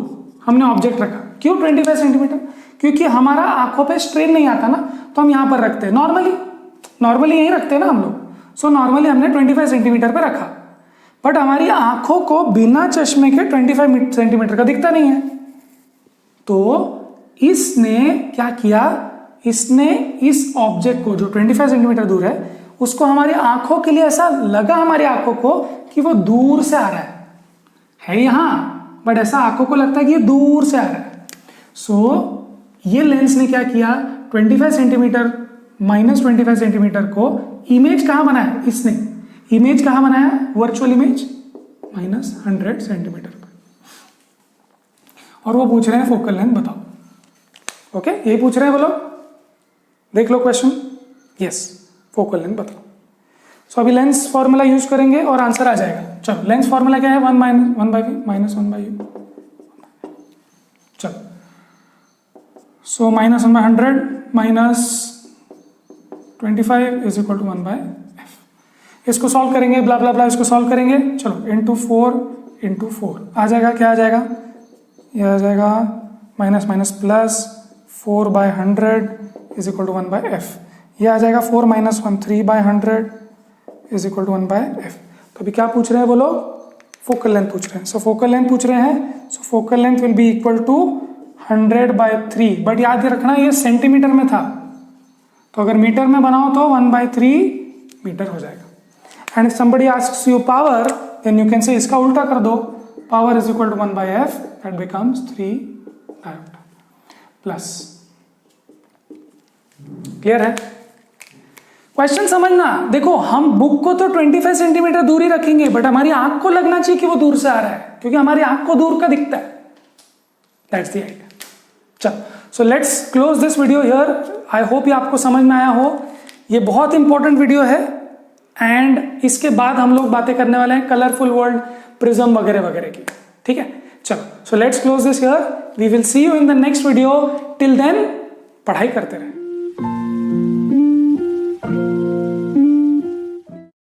हमने ऑब्जेक्ट रखा। क्यों 25 सेंटीमीटर? क्योंकि हमारा आंखों पे स्ट्रेन नहीं आता ना, तो हम यहां पर रखते हैं। नॉर्मली यहीं रखते हैं ना हम लोग। सो नॉर्मली हमने 25 सेंटीमीटर पे रखा, बट हमारी आंखों को बिना चश्मे के 25 सेंटीमीटर का दिखता नहीं है। तो इसने क्या किया, इसने इस ऑब्जेक्ट को जो 25 सेंटीमीटर दूर है उसको हमारी आंखों के लिए ऐसा लगा, हमारी आंखों को, कि वो दूर से आ रहा है यहां, बट ऐसा आंखों को लगता है कि ये दूर से आ रहा है। सो ये लेंस ने क्या किया, 25 सेंटीमीटर -25 सेंटीमीटर को इमेज कहां बनाया, इसने इमेज कहां बनाया, वर्चुअल इमेज -100 सेंटीमीटर पर। और वो पूछ रहे हैं फोकल लेंथ बताओ। ओके, यही पूछ रहे हैं, बोलो, देख लो क्वेश्चन। यस, फोकल लेंथ बताओ। सो अभी लेंस फॉर्मूला यूज करेंगे और आंसर आ जाएगा। चलो, लेंस फॉर्मूला क्या है, 1 by v -1 by u। चलो, सो -1/100 -25 इज इक्वल टू 1/f। इसको सॉल्व करेंगे, ब्ला ब्ला ब्ला, इसको सॉल्व करेंगे। चलो, इंटू 4 आ जाएगा, क्या आ जाएगा, ये आ जाएगा -+4/100 इज इक्वल टू 1/f। ये आ जाएगा 4 - 1 3/100 इज इक्वल टू 1/f। तो अभी क्या पूछ रहे हैं वो लोग, फोकल लेंथ पूछ रहे हैं। सो फोकल लेंथ पूछ रहे हैं, so focal length will be equal to 100/3। But याद रखना ये सेंटीमीटर में था, तो अगर मीटर में बनाओ तो 1/3 मीटर हो जाएगा। And if somebody asks you power, then you can say इसका उल्टा कर दो, power is equal to 1/f, that becomes 3 डायोटा प्लस। क्लियर है? क्वेश्चन समझना, देखो हम बुक को तो 25 सेंटीमीटर दूर ही रखेंगे, बट हमारी आंख को लगना चाहिए कि वो दूर से आ रहा है, क्योंकि हमारी आंख को दूर का दिखता है। That's the idea. चलो, so let's close this video here. I hope ये आपको समझ में आया हो। ये बहुत इंपॉर्टेंट वीडियो है, एंड इसके बाद हम लोग बातें करने वाले हैं कलरफुल वर्ल्ड, प्रिज्म वगैरह वगैरह की। ठीक है, चलो, so let's close this here. We will see you in the next video. Till then पढ़ाई करते रहे।